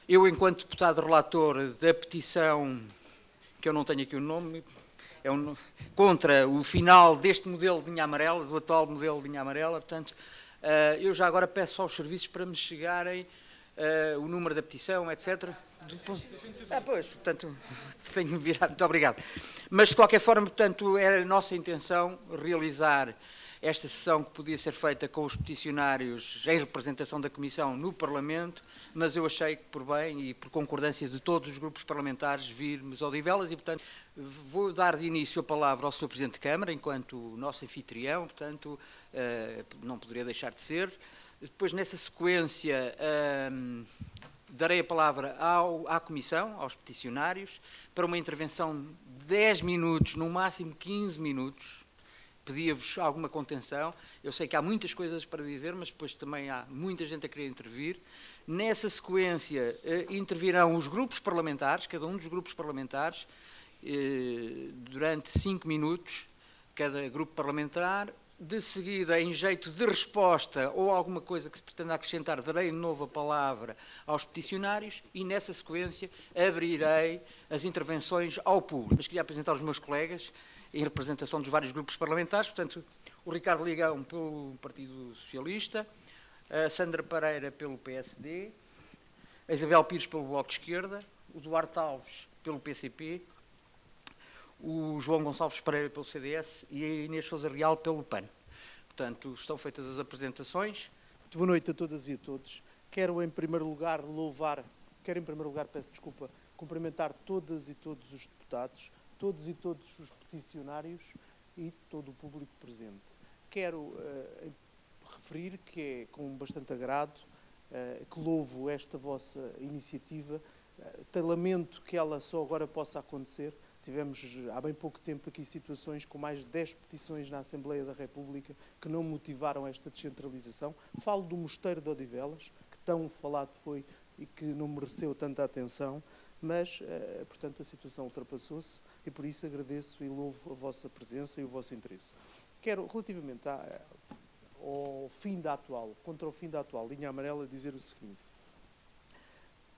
Eu, enquanto deputado relator da petição, que eu não tenho aqui o nome, contra o final deste modelo de linha amarela, do atual modelo de linha amarela, portanto, eu já agora peço aos serviços para me chegarem o número da petição, etc. Pois, portanto, tenho que virar, muito obrigado. Mas, de qualquer forma, portanto, era a nossa intenção realizar esta sessão que podia ser feita com os peticionários em representação da Comissão no Parlamento, mas eu achei que por bem e por concordância de todos os grupos parlamentares virmos Odivelas e, portanto, vou dar de início a palavra ao Sr. Presidente de Câmara, enquanto nosso anfitrião, portanto, não poderia deixar de ser. Depois, nessa sequência, darei a palavra à Comissão, aos peticionários, para uma intervenção de 10 minutos, no máximo 15 minutos. Pedia-vos alguma contenção. Eu sei que há muitas coisas para dizer, mas depois também há muita gente a querer intervir. Nessa sequência, intervirão os grupos parlamentares, cada um dos grupos parlamentares, durante 5 minutos, cada grupo parlamentar. De seguida, em jeito de resposta ou alguma coisa que se pretenda acrescentar, darei de novo a palavra aos peticionários e, nessa sequência, abrirei as intervenções ao público. Mas queria apresentar os meus colegas, em representação dos vários grupos parlamentares, portanto, o Ricardo Ligão pelo Partido Socialista, a Sandra Pereira pelo PSD, a Isabel Pires pelo Bloco de Esquerda, o Duarte Alves pelo PCP, o João Gonçalves Pereira pelo CDS e a Inês Sousa Real pelo PAN. Portanto, estão feitas as apresentações. Muito boa noite a todas e a todos. Quero, em primeiro lugar, peço desculpa, cumprimentar todas e todos os deputados, todos e todos os peticionários e todo o público presente. Quero referir que é com bastante agrado que louvo esta vossa iniciativa. Lamento que ela só agora possa acontecer. Tivemos há bem pouco tempo aqui situações com mais de 10 petições na Assembleia da República que não motivaram esta descentralização. Falo do Mosteiro de Odivelas, que tão falado foi e que não mereceu tanta atenção, mas, portanto, a situação ultrapassou-se e por isso agradeço e louvo a vossa presença e o vosso interesse. Quero, relativamente contra o fim da atual linha amarela, dizer o seguinte.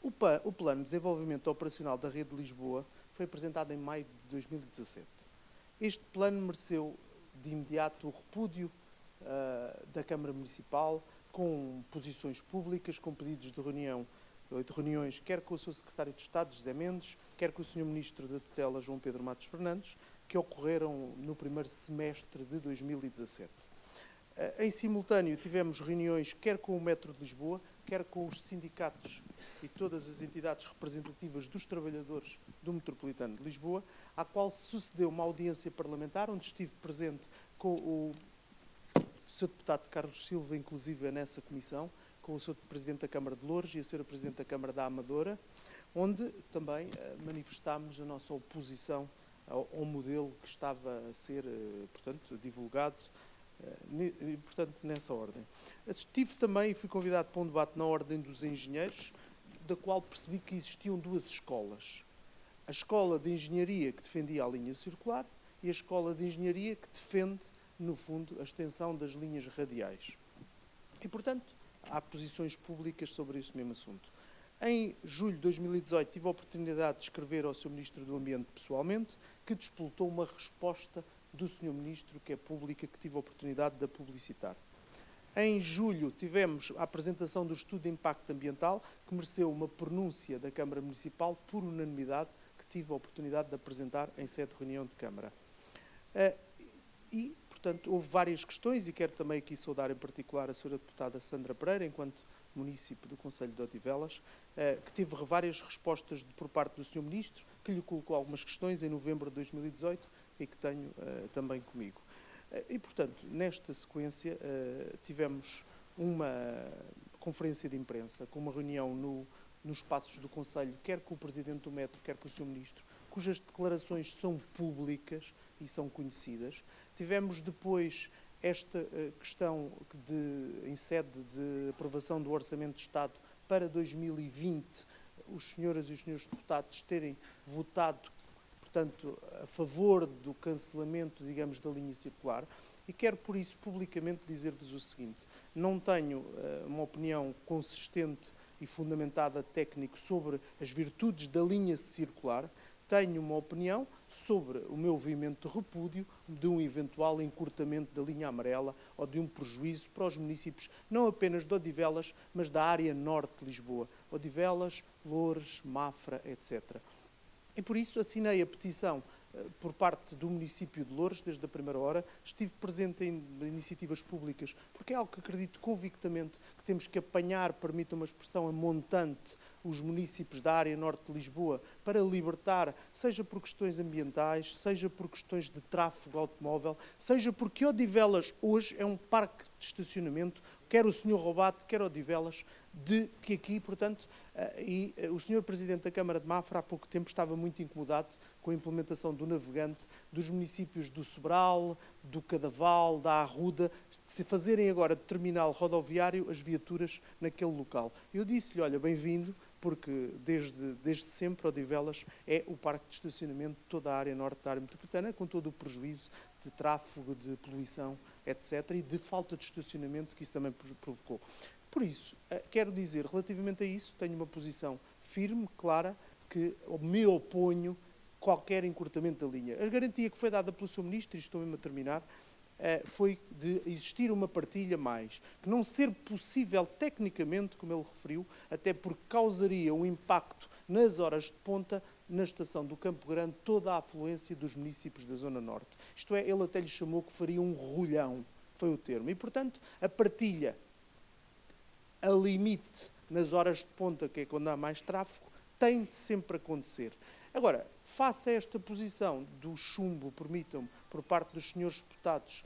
O Plano de Desenvolvimento Operacional da Rede de Lisboa foi apresentado em maio de 2017. Este plano mereceu de imediato o repúdio da Câmara Municipal, com posições públicas, com pedidos de reuniões, quer com o Sr. Secretário de Estado, José Mendes, quer com o Sr. Ministro da Tutela, João Pedro Matos Fernandes, que ocorreram no primeiro semestre de 2017. Em simultâneo, tivemos reuniões quer com o Metro de Lisboa, quer com os sindicatos e todas as entidades representativas dos trabalhadores do Metropolitano de Lisboa, à qual se sucedeu uma audiência parlamentar, onde estive presente com o Sr. Deputado Carlos Silva, inclusive nessa comissão, com o Sr. Presidente da Câmara de Loures e a Sra. Presidente da Câmara da Amadora, onde também manifestámos a nossa oposição ao modelo que estava a ser, portanto, divulgado, portanto, nessa ordem. Estive também e fui convidado para um debate na Ordem dos Engenheiros, da qual percebi que existiam duas escolas. A Escola de Engenharia, que defendia a linha circular, e a Escola de Engenharia, que defende, no fundo, a extensão das linhas radiais. E, portanto, há posições públicas sobre este mesmo assunto. Em julho de 2018, tive a oportunidade de escrever ao Sr. Ministro do Ambiente pessoalmente, que despoltou uma resposta do Sr. Ministro, que é pública, que tive a oportunidade de a publicitar. Em julho, tivemos a apresentação do estudo de impacto ambiental, que mereceu uma pronúncia da Câmara Municipal, por unanimidade, que tive a oportunidade de apresentar em sede de reunião de Câmara. E, portanto, houve várias questões, e quero também aqui saudar em particular a Sra. Deputada Sandra Pereira, enquanto município do Concelho de Odivelas, que teve várias respostas por parte do Sr. Ministro, que lhe colocou algumas questões em novembro de 2018 e que tenho também comigo. E, portanto, nesta sequência, tivemos uma conferência de imprensa, com uma reunião nos espaços do Conselho, quer com o Presidente do Metro, quer com o Sr. Ministro, cujas declarações são públicas e são conhecidas. Tivemos depois esta questão em sede de aprovação do Orçamento de Estado para 2020, os senhoras e os senhores deputados terem votado, portanto, a favor do cancelamento, digamos, da linha circular, e quero, por isso, publicamente dizer-vos o seguinte: não tenho uma opinião consistente e fundamentada técnico sobre as virtudes da linha circular, tenho uma opinião sobre o meu vivimento de repúdio de um eventual encurtamento da linha amarela ou de um prejuízo para os municípios, não apenas de Odivelas, mas da área norte de Lisboa. Odivelas, Loures, Mafra, etc. E por isso assinei a petição por parte do município de Loures, desde a primeira hora. Estive presente em iniciativas públicas, porque é algo que acredito convictamente que temos que apanhar, permita uma expressão, a montante, os municípios da área norte de Lisboa, para libertar, seja por questões ambientais, seja por questões de tráfego automóvel, seja porque Odivelas hoje é um parque de estacionamento, quer o Sr. Robato, quer Odivelas, de que aqui, portanto, o Sr. Presidente da Câmara de Mafra há pouco tempo estava muito incomodado com a implementação do navegante dos municípios do Sobral, do Cadaval, da Arruda, de fazerem agora de terminal rodoviário as viaturas naquele local. Eu disse-lhe, olha, bem-vindo, porque desde sempre Odivelas é o parque de estacionamento de toda a área norte da área metropolitana, com todo o prejuízo de tráfego, de poluição, etc., e de falta de estacionamento que isso também provocou. Por isso, quero dizer, relativamente a isso, tenho uma posição firme, clara, que me oponho a qualquer encurtamento da linha. A garantia que foi dada pelo Sr. Ministro, e estou mesmo a terminar, foi de existir uma partilha mais, que não ser possível tecnicamente, como ele referiu, até porque causaria um impacto nas horas de ponta, na estação do Campo Grande, toda a afluência dos municípios da Zona Norte. Isto é, ele até lhe chamou que faria um rolhão, foi o termo. E, portanto, a partilha a limite nas horas de ponta, que é quando há mais tráfego, tem de sempre acontecer. Agora, face a esta posição do chumbo, permitam-me, por parte dos senhores deputados,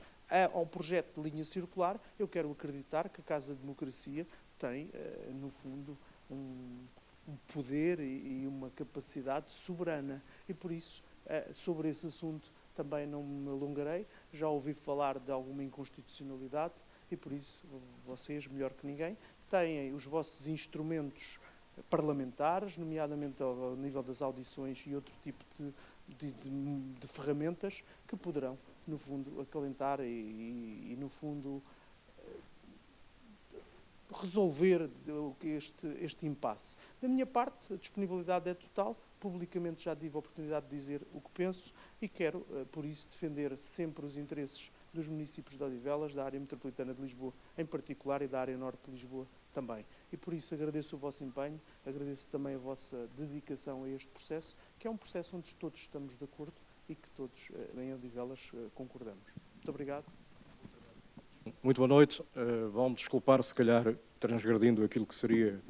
ao projeto de linha circular, eu quero acreditar que a Casa da Democracia tem, no fundo, um poder e uma capacidade soberana. E, por isso, sobre esse assunto, também não me alongarei. Já ouvi falar de alguma inconstitucionalidade e, por isso, vocês, melhor que ninguém, têm os vossos instrumentos parlamentares, nomeadamente ao nível das audições e outro tipo de ferramentas que poderão, no fundo, acalentar e no fundo, resolver este impasse. Da minha parte, a disponibilidade é total. Publicamente já tive a oportunidade de dizer o que penso e quero, por isso, defender sempre os interesses dos municípios de Odivelas, da área metropolitana de Lisboa em particular e da área norte de Lisboa também. E por isso agradeço o vosso empenho, agradeço também a vossa dedicação a este processo, que é um processo onde todos estamos de acordo e que todos em Odivelas concordamos. Muito obrigado. Muito boa noite. Vão-me desculpar, se calhar, transgredindo aquilo que seria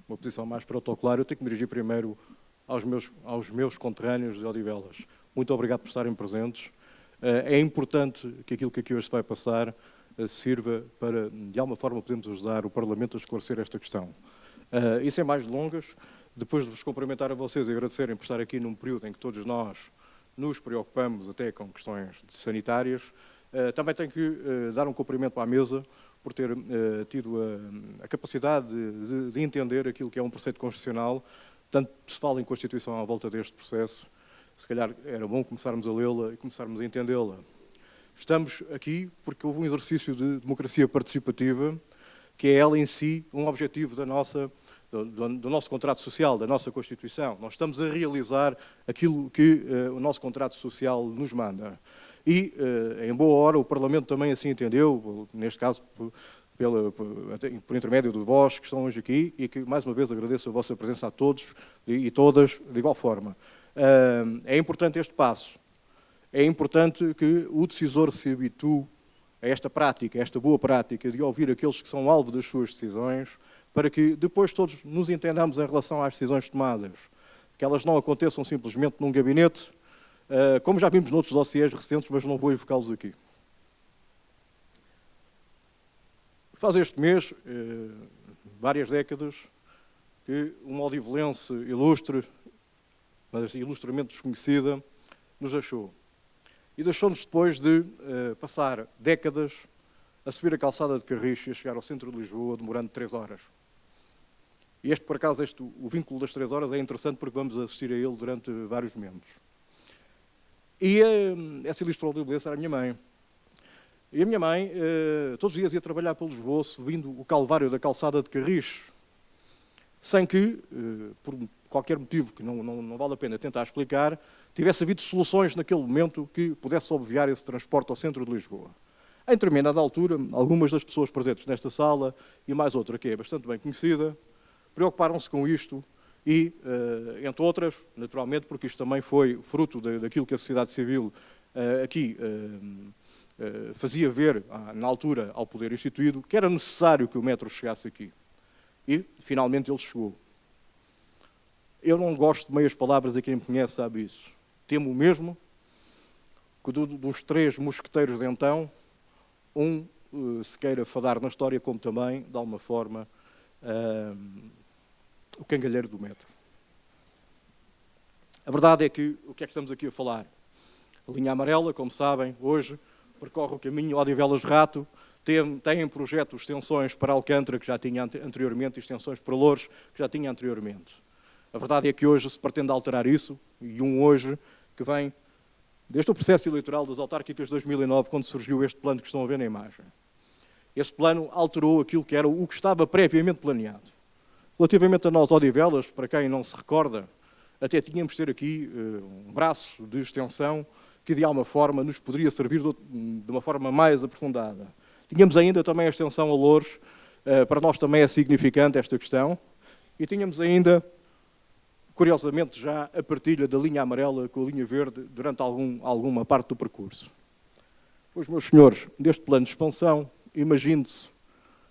uma posição mais protocolar. Eu tenho que me dirigir primeiro aos meus conterrâneos de Odivelas. Muito obrigado por estarem presentes. É importante que aquilo que aqui hoje se vai passar sirva para, de alguma forma, podermos ajudar o Parlamento a esclarecer esta questão. E sem mais delongas, depois de vos cumprimentar a vocês e agradecerem por estar aqui num período em que todos nós nos preocupamos até com questões sanitárias, também tenho que dar um cumprimento à mesa por ter tido a capacidade de entender aquilo que é um preceito constitucional. Tanto se fala em Constituição à volta deste processo, se calhar era bom começarmos a lê-la e começarmos a entendê-la. Estamos aqui porque houve um exercício de democracia participativa, que é ela em si um objetivo do nosso contrato social, da nossa Constituição. Nós estamos a realizar aquilo que o nosso contrato social nos manda. E, em boa hora, o Parlamento também assim entendeu, neste caso por intermédio de vós que estão hoje aqui, e que, mais uma vez, agradeço a vossa presença a todos e todas de igual forma. É importante este passo. É importante que o decisor se habitue a esta prática, a esta boa prática de ouvir aqueles que são alvo das suas decisões, para que depois todos nos entendamos em relação às decisões tomadas. Que elas não aconteçam simplesmente num gabinete, como já vimos noutros dossiês recentes, mas não vou evocá-los aqui. Faz este mês, várias décadas, que uma odivelense ilustre, mas ilustremente desconhecida, nos deixou. E deixou-nos depois de passar décadas a subir a calçada de Carris e a chegar ao centro de Lisboa, demorando 3 horas. E por acaso, o vínculo das 3 horas é interessante porque vamos assistir a ele durante vários momentos. E essa ilustre-odivelense era a minha mãe. E a minha mãe, todos os dias ia trabalhar para Lisboa, subindo o calvário da calçada de Carris, sem que, por qualquer motivo que não vale a pena tentar explicar, tivesse havido soluções naquele momento que pudesse obviar esse transporte ao centro de Lisboa. Em determinada altura, algumas das pessoas presentes nesta sala, e mais outra que é bastante bem conhecida, preocuparam-se com isto e, entre outras, naturalmente, porque isto também foi fruto daquilo que a sociedade civil aqui fazia ver, na altura, ao poder instituído, que era necessário que o metro chegasse aqui. E, finalmente, ele chegou. Eu não gosto de meias palavras, e quem me conhece sabe isso. Temo mesmo que dos 3 mosqueteiros de então, se queira fadar na história, como também, de alguma forma, o cangalheiro do metro. A verdade é que, o que é que estamos aqui a falar? A linha amarela, como sabem, hoje, percorre o caminho Odivelas-Rato, tem em projeto extensões para Alcântara, que já tinha anteriormente, e extensões para Loures, que já tinha anteriormente. A verdade é que hoje se pretende alterar isso, e hoje, que vem desde o processo eleitoral das autárquicas de 2009, quando surgiu este plano que estão a ver na imagem. Esse plano alterou aquilo que era o que estava previamente planeado. Relativamente a nós, Odivelas, para quem não se recorda, até tínhamos de ter aqui um braço de extensão que, de alguma forma, nos poderia servir de uma forma mais aprofundada. Tínhamos ainda também a extensão a Loures, para nós também é significante esta questão, e tínhamos ainda, curiosamente, já a partilha da linha amarela com a linha verde durante alguma parte do percurso. Pois, meus senhores, deste plano de expansão, imagine-se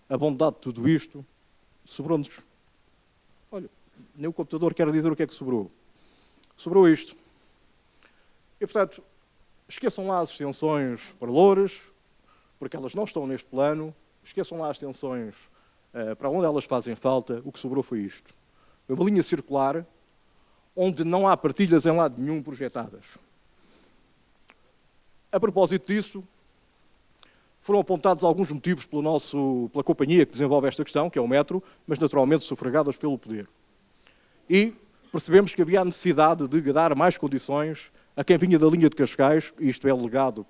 a bondade de tudo isto, sobrou-nos. Olha, nem o computador quer dizer o que é que sobrou. Sobrou isto. E, portanto, esqueçam lá as extensões para Loures, porque elas não estão neste plano. Esqueçam lá as extensões para onde elas fazem falta. O que sobrou foi isto. Uma linha circular, onde não há partilhas em lado nenhum projetadas. A propósito disso, foram apontados alguns motivos pela companhia que desenvolve esta questão, que é o metro, mas naturalmente sufragadas pelo poder. E percebemos que havia a necessidade de dar mais condições a quem vinha da linha de Cascais, e isto é alegado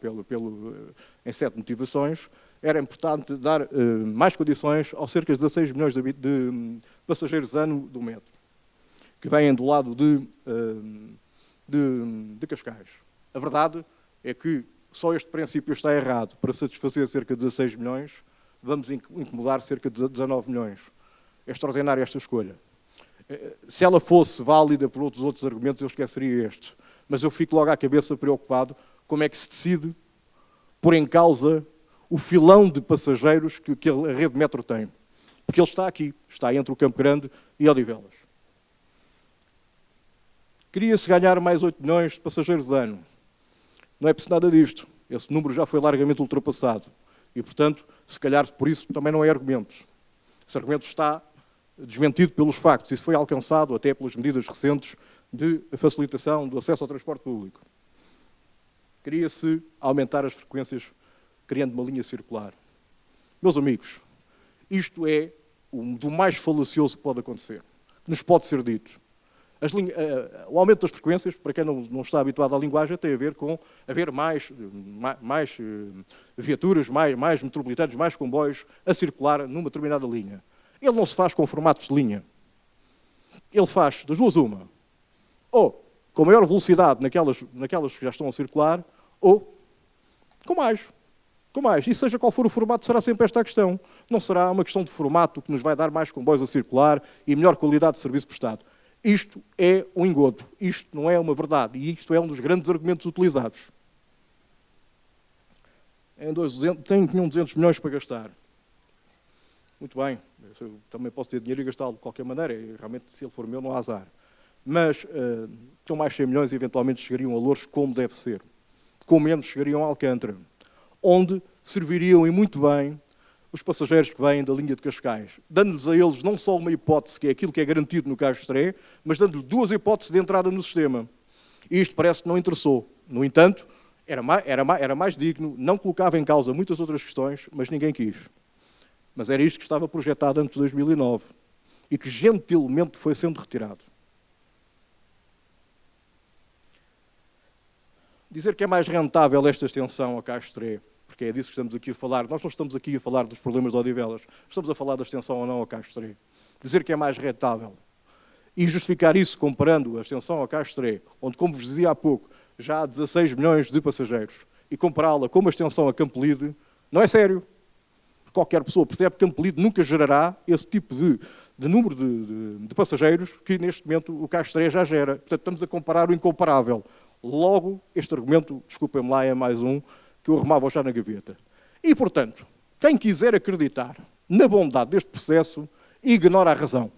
em 7 motivações, era importante dar mais condições aos cerca de 16 milhões de passageiros ano do metro, que vêm do lado de Cascais. A verdade é que só este princípio está errado. Para satisfazer cerca de 16 milhões, vamos incomodar cerca de 19 milhões. É extraordinária esta escolha. Se ela fosse válida por outros argumentos, eu esqueceria este. Mas eu fico logo à cabeça preocupado como é que se decide pôr em causa o filão de passageiros que a rede de metro tem. Porque ele está aqui, está entre o Campo Grande e Odivelas. Queria-se ganhar mais 8 milhões de passageiros ano. Não é preciso nada disto. Esse número já foi largamente ultrapassado. E, portanto, se calhar por isso também não é argumento. Esse argumento está desmentido pelos factos. Isso foi alcançado até pelas medidas recentes de facilitação do acesso ao transporte público. Queria-se aumentar as frequências criando uma linha circular. Meus amigos, isto é do mais falacioso que pode acontecer, que nos pode ser dito. O aumento das frequências, para quem não está habituado à linguagem, tem a ver com haver mais viaturas, mais metropolitanos, mais comboios a circular numa determinada linha. Ele não se faz com formatos de linha. Ele faz das duas uma. Ou com maior velocidade naquelas que já estão a circular, ou com mais. E seja qual for o formato, será sempre esta a questão. Não será uma questão de formato que nos vai dar mais comboios a circular e melhor qualidade de serviço prestado. Isto é um engodo. Isto não é uma verdade. E isto é um dos grandes argumentos utilizados. Tinham 200 milhões para gastar. Muito bem. Eu também posso ter dinheiro e gastá-lo de qualquer maneira. Realmente, se ele for meu, não há azar. Mas com mais 100 milhões, eventualmente chegariam a Loures como deve ser. Com menos, chegariam a Alcântara, onde serviriam e muito bem os passageiros que vêm da linha de Cascais, dando-lhes a eles não só uma hipótese, que é aquilo que é garantido no Caixo Estré, mas dando-lhes 2 hipóteses de entrada no sistema. E isto parece que não interessou. No entanto, era mais digno, não colocava em causa muitas outras questões, mas ninguém quis. Mas era isto que estava projetado antes de 2009 e que gentilmente foi sendo retirado. Dizer que é mais rentável esta extensão a Caixo Estré, porque é disso que estamos aqui a falar. Nós não estamos aqui a falar dos problemas de Odivelas, estamos a falar da extensão ou não a Caixo Estré. dizer que é mais rentável e justificar isso comparando a extensão ao Castré, onde, como vos dizia há pouco, já há 16 milhões de passageiros, e compará-la com uma extensão a Campolide, não é sério. Qualquer pessoa percebe que Campolide nunca gerará esse tipo de número de passageiros que, neste momento, o Castré já gera. Portanto, estamos a comparar o incomparável. Logo, este argumento, desculpem-me lá, é mais um que eu arrumava já na gaveta. E, portanto, quem quiser acreditar na bondade deste processo, ignora a razão.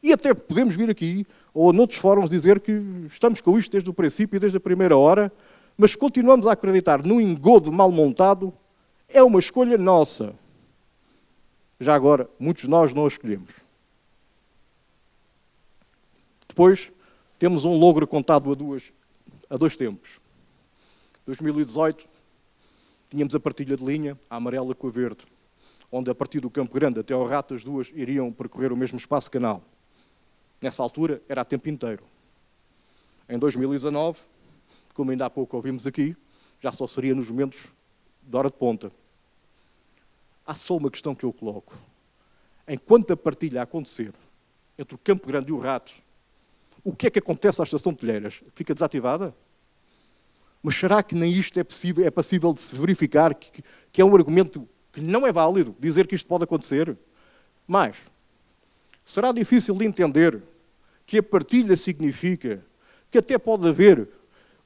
E até podemos vir aqui, ou noutros fóruns, dizer que estamos com isto desde o princípio e desde a primeira hora, mas continuamos a acreditar num engodo mal montado, é uma escolha nossa. Já agora, muitos de nós não a escolhemos. Depois, temos um logro contado a dois tempos. 2018, tínhamos a partilha de linha, a amarela com a verde, onde a partir do Campo Grande até ao Rato as duas iriam percorrer o mesmo espaço canal. Nessa altura, era a tempo inteiro. Em 2019, como ainda há pouco ouvimos aqui, já só seria nos momentos de hora de ponta. Há só uma questão que eu coloco. Enquanto a partilha acontecer entre o Campo Grande e o Rato, o que é que acontece à estação de Telheiras? Fica desativada? Mas será que nem isto é passível de se verificar que é um argumento que não é válido dizer que isto pode acontecer? Mas será difícil de entender que a partilha significa que até pode haver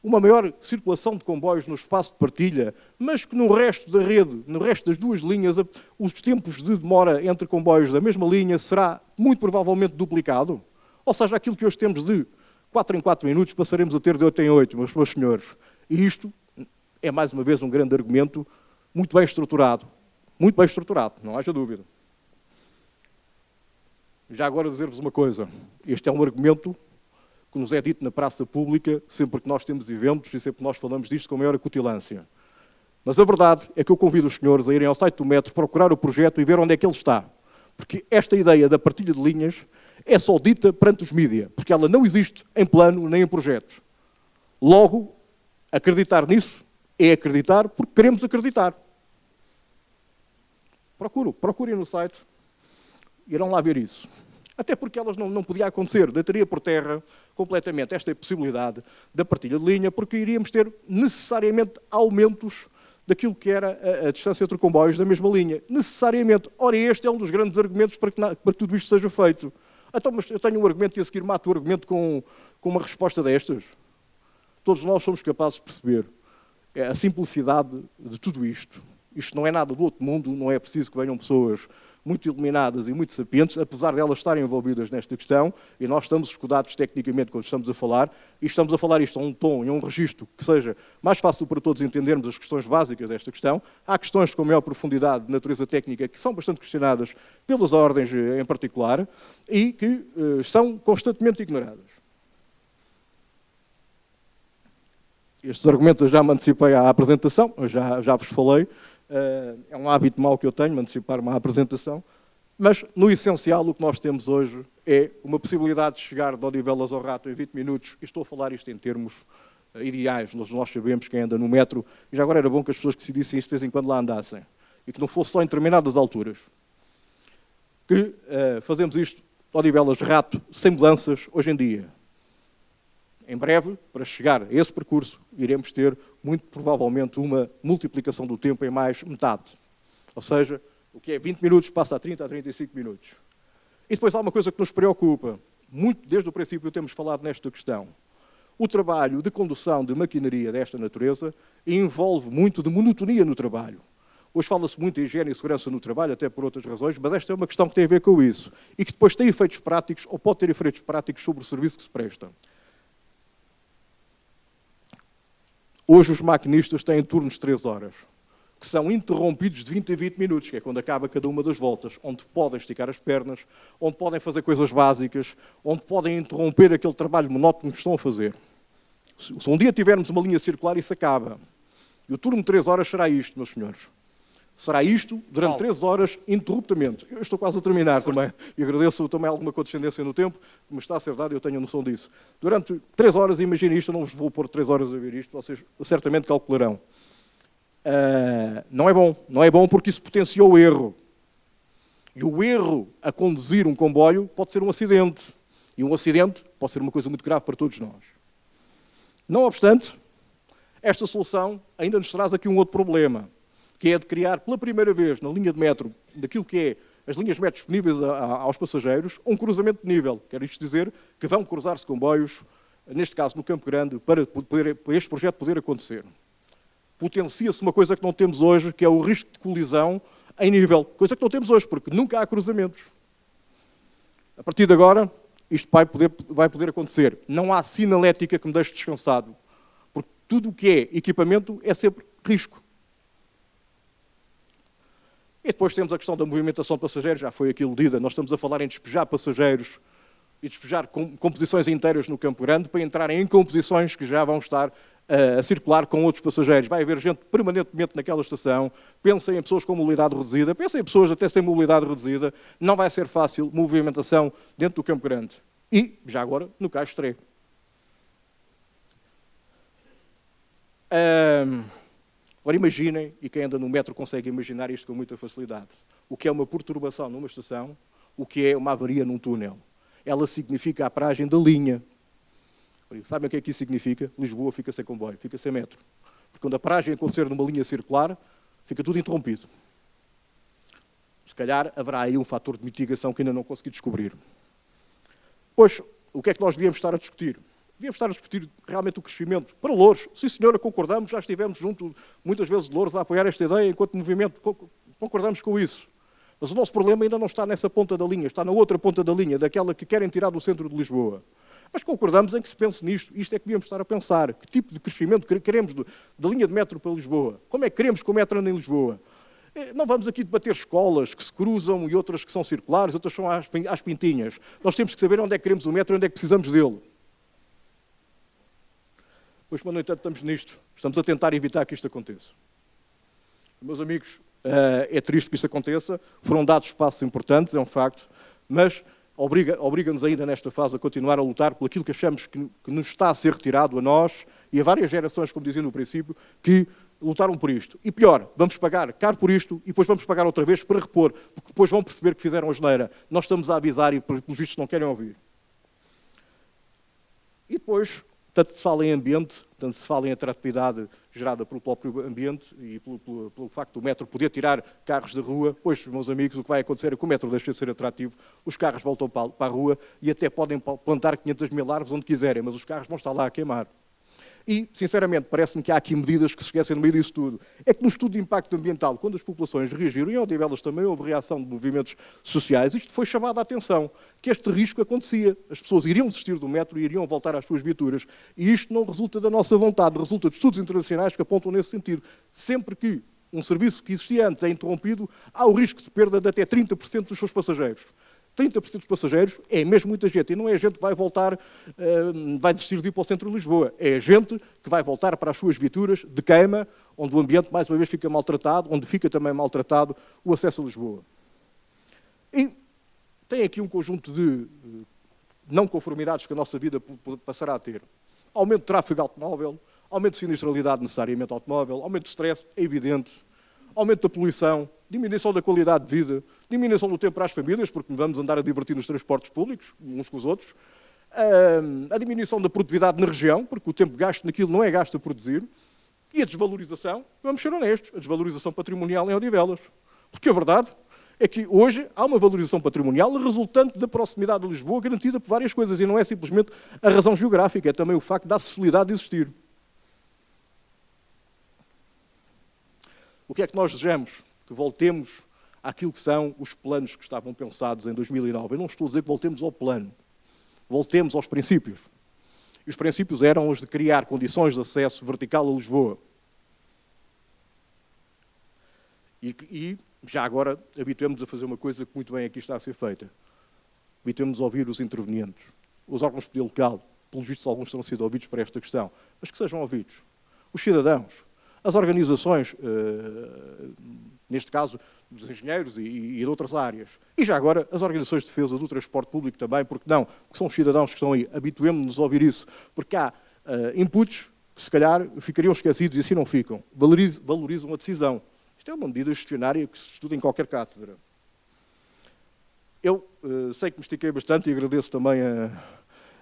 uma maior circulação de comboios no espaço de partilha, mas que no resto da rede, no resto das duas linhas, os tempos de demora entre comboios da mesma linha será muito provavelmente duplicado? Ou seja, aquilo que hoje temos de 4 em 4 minutos passaremos a ter de 8 em 8, meus senhores. E isto é, mais uma vez, um grande argumento muito bem estruturado. Muito bem estruturado, não haja dúvida. Já agora dizer-vos uma coisa. Este é um argumento que nos é dito na praça pública sempre que nós temos eventos e sempre que nós falamos disto com maior acutilância. Mas a verdade é que eu convido os senhores a irem ao site do metro, procurar o projeto e ver onde é que ele está. Porque esta ideia da partilha de linhas é só dita perante os mídia, porque ela não existe em plano nem em projeto. Logo, acreditar nisso é acreditar porque queremos acreditar. Procurem no site, irão lá ver isso. Até porque elas não podia acontecer, deitaria por terra completamente esta possibilidade da partilha de linha, porque iríamos ter necessariamente aumentos daquilo que era a distância entre comboios da mesma linha. Necessariamente. Ora, este é um dos grandes argumentos para que tudo isto seja feito. Então, mas eu tenho um argumento e a seguir mato o argumento com uma resposta destas. Todos nós somos capazes de perceber a simplicidade de tudo isto. Isto não é nada do outro mundo, não é preciso que venham pessoas muito iluminadas e muito sapientes, apesar de elas estarem envolvidas nesta questão, e nós estamos escudados tecnicamente quando estamos a falar, e estamos a falar isto a um tom e a um registro que seja mais fácil para todos entendermos as questões básicas desta questão. Há questões com maior profundidade de natureza técnica que são bastante questionadas pelas ordens em particular e que são constantemente ignoradas. Estes argumentos eu já me antecipei à apresentação, eu já vos falei. É um hábito mau que eu tenho, antecipar-me à apresentação, mas, no essencial, o que nós temos hoje é uma possibilidade de chegar de Odivelas ao Rato em 20 minutos, e estou a falar isto em termos ideais, nós sabemos quem anda no metro, e já agora era bom que as pessoas que decidissem isto de vez em quando lá andassem, e que não fosse só em determinadas alturas. Que fazemos isto de Odivelas-Rato, sem mudanças, hoje em dia. Em breve, para chegar a esse percurso, iremos ter, muito provavelmente, uma multiplicação do tempo em mais metade. Ou seja, o que é 20 minutos passa a 30 a 35 minutos. E depois há uma coisa que nos preocupa. Muito desde o princípio temos falado nesta questão. O trabalho de condução de maquinaria desta natureza envolve muito de monotonia no trabalho. Hoje fala-se muito de higiene e segurança no trabalho, até por outras razões, mas esta é uma questão que tem a ver com isso. E que depois tem efeitos práticos, ou pode ter efeitos práticos sobre o serviço que se presta. Hoje os maquinistas têm turnos de 3 horas, que são interrompidos de 20 a 20 minutos, que é quando acaba cada uma das voltas, onde podem esticar as pernas, onde podem fazer coisas básicas, onde podem interromper aquele trabalho monótono que estão a fazer. Se um dia tivermos uma linha circular, isso acaba. E o turno de 3 horas será isto, meus senhores. Será isto durante 3 horas, interruptamente. Eu estou quase a terminar também. E agradeço também alguma condescendência no tempo, mas está a ser dado e eu tenho a noção disso. Durante 3 horas, imaginem isto, eu não vos vou pôr 3 horas a ver isto, vocês certamente calcularão. Não é bom porque isso potenciou o erro. E o erro a conduzir um comboio pode ser um acidente. E um acidente pode ser uma coisa muito grave para todos nós. Não obstante, esta solução ainda nos traz aqui um outro problema, que é de criar pela primeira vez na linha de metro, daquilo que é as linhas de metro disponíveis aos passageiros, um cruzamento de nível. Quer isto dizer que vão cruzar-se comboios, neste caso no Campo Grande, para este projeto poder acontecer. Potencia-se uma coisa que não temos hoje, que é o risco de colisão em nível. Coisa que não temos hoje, porque nunca há cruzamentos. A partir de agora, isto vai poder acontecer. Não há sinalética que me deixe descansado. Porque tudo o que é equipamento é sempre risco. E depois temos a questão da movimentação de passageiros, já foi aqui aludida. Nós estamos a falar em despejar passageiros e despejar composições inteiras no Campo Grande para entrarem em composições que já vão estar a circular com outros passageiros. Vai haver gente permanentemente naquela estação. Pensem em pessoas com mobilidade reduzida, pensem em pessoas até sem mobilidade reduzida. Não vai ser fácil movimentação dentro do Campo Grande. E, já agora, no Caixo Tré. Agora imaginem, e quem anda no metro consegue imaginar isto com muita facilidade, o que é uma perturbação numa estação, o que é uma avaria num túnel. Ela significa a paragem da linha. Sabem o que é que isso significa? Lisboa fica sem comboio, fica sem metro. Porque quando a paragem acontecer numa linha circular, fica tudo interrompido. Se calhar haverá aí um fator de mitigação que ainda não consegui descobrir. Pois, o que é que nós devíamos estar a discutir? Devíamos estar a discutir realmente o crescimento. Para Loures, sim senhora, concordamos, já estivemos junto muitas vezes de Loures a apoiar esta ideia enquanto movimento, concordamos com isso. Mas o nosso problema ainda não está nessa ponta da linha, está na outra ponta da linha, daquela que querem tirar do centro de Lisboa. Mas concordamos em que se pense nisto, isto é que devíamos estar a pensar. Que tipo de crescimento queremos da linha de metro para Lisboa? Como é que queremos que o metro ande em Lisboa? Não vamos aqui debater escolas que se cruzam e outras que são circulares, outras são às pintinhas. Nós temos que saber onde é que queremos o metro e onde é que precisamos dele. Pois, mas, no entanto, estamos nisto. Estamos a tentar evitar que isto aconteça. Meus amigos, é triste que isto aconteça. Foram dados passos importantes, é um facto, mas obriga-nos ainda nesta fase a continuar a lutar por aquilo que achamos que nos está a ser retirado a nós e a várias gerações, como dizia no princípio, que lutaram por isto. E pior, vamos pagar caro por isto e depois vamos pagar outra vez para repor, porque depois vão perceber que fizeram a asneira. Nós estamos a avisar e, pelos vistos, não querem ouvir. E depois, tanto se fala em ambiente, tanto se fala em atratividade gerada pelo próprio ambiente e pelo facto do metro poder tirar carros da rua, pois, meus amigos, o que vai acontecer é que o metro deixa de ser atrativo, os carros voltam para a rua e até podem plantar 500 mil árvores onde quiserem, mas os carros vão estar lá a queimar. E, sinceramente, parece-me que há aqui medidas que se esquecem no meio disso tudo. É que no estudo de impacto ambiental, quando as populações reagiram, e em Odivelas também houve reação de movimentos sociais, isto foi chamado a atenção, que este risco acontecia. As pessoas iriam desistir do metro e iriam voltar às suas viaturas. E isto não resulta da nossa vontade, resulta de estudos internacionais que apontam nesse sentido. Sempre que um serviço que existia antes é interrompido, há o risco de perda de até 30% dos seus passageiros. 30% dos passageiros é mesmo muita gente. E não é gente que vai voltar, vai desistir de ir para o centro de Lisboa. É gente que vai voltar para as suas viaturas de queima, onde o ambiente, mais uma vez, fica maltratado, onde fica também maltratado o acesso a Lisboa. E tem aqui um conjunto de não conformidades que a nossa vida passará a ter. Aumento de tráfego automóvel, aumento de sinistralidade necessariamente automóvel, aumento de stress, é evidente, aumento da poluição, diminuição da qualidade de vida, diminuição do tempo para as famílias, porque vamos andar a divertir nos transportes públicos, uns com os outros, a diminuição da produtividade na região, porque o tempo gasto naquilo não é gasto a produzir, e a desvalorização, vamos ser honestos, a desvalorização patrimonial em Odivelas. Porque a verdade é que hoje há uma valorização patrimonial resultante da proximidade de Lisboa, garantida por várias coisas, e não é simplesmente a razão geográfica, é também o facto da acessibilidade de existir. O que é que nós desejamos? Que voltemos àquilo que são os planos que estavam pensados em 2009. Eu não estou a dizer que voltemos ao plano. Voltemos aos princípios. E os princípios eram os de criar condições de acesso vertical a Lisboa. E já agora, habituemos a fazer uma coisa que muito bem aqui está a ser feita. Habituemos a ouvir os intervenientes. Os órgãos de poder local, pelos vistos, alguns terão sido ouvidos para esta questão, mas que sejam ouvidos. Os cidadãos, as organizações, neste caso, dos engenheiros e de outras áreas. E já agora, as organizações de defesa do transporte público também, porque não? Porque são os cidadãos que estão aí. Habituemos-nos a ouvir isso. Porque há inputs que, se calhar, ficariam esquecidos e assim não ficam. Valorizam a decisão. Isto é uma medida gestionária que se estuda em qualquer cátedra. Eu sei que me estiquei bastante e agradeço também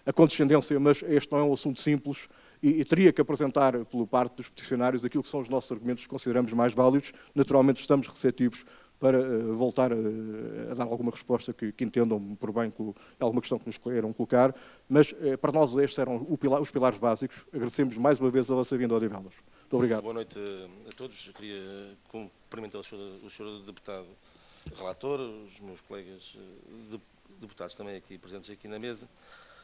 a condescendência, mas este não é um assunto simples e teria que apresentar, pela parte dos peticionários, aquilo que são os nossos argumentos que consideramos mais válidos. Naturalmente estamos receptivos para voltar a dar alguma resposta que entendam por bem alguma questão que nos queiram colocar, mas para nós estes eram os pilares básicos. Agradecemos mais uma vez a vossa vinda ao Odivelas. Muito obrigado. Boa noite a todos. Eu queria cumprimentar o senhor deputado relator, os meus colegas deputados também aqui presentes aqui na mesa,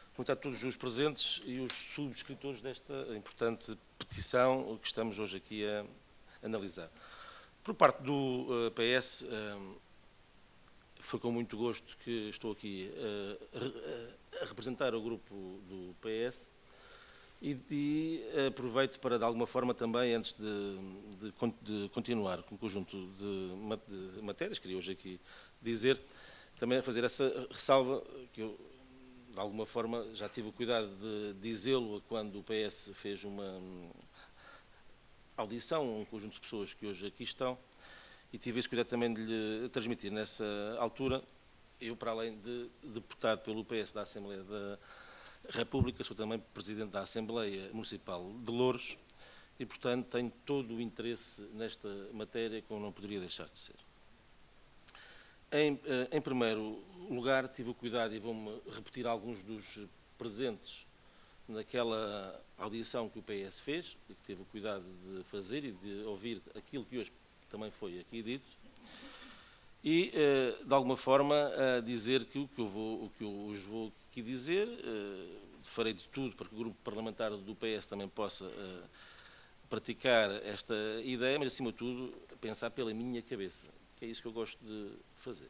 cumprimentar todos os presentes e os subscritores desta importante petição que estamos hoje aqui a analisar. Por parte do PS, foi com muito gosto que estou aqui a representar o grupo do PS e aproveito para, de alguma forma, também, antes de continuar com o conjunto de matérias, queria hoje aqui dizer, também fazer essa ressalva que eu, de alguma forma, já tive o cuidado de dizê-lo quando o PS fez uma audição a um conjunto de pessoas que hoje aqui estão, e tive esse cuidado também de lhe transmitir nessa altura. Eu, para além de deputado pelo PS da Assembleia da República, sou também presidente da Assembleia Municipal de Louros e, portanto, tenho todo o interesse nesta matéria, como não poderia deixar de ser. Em primeiro lugar, tive o cuidado, e vou-me repetir alguns dos presentes naquela audição que o PS fez, e que teve o cuidado de fazer e de ouvir aquilo que hoje também foi aqui dito, e, de alguma forma, a dizer que o que eu hoje vou aqui dizer, farei de tudo para que o grupo parlamentar do PS também possa praticar esta ideia, mas, acima de tudo, pensar pela minha cabeça, que é isso que eu gosto de fazer.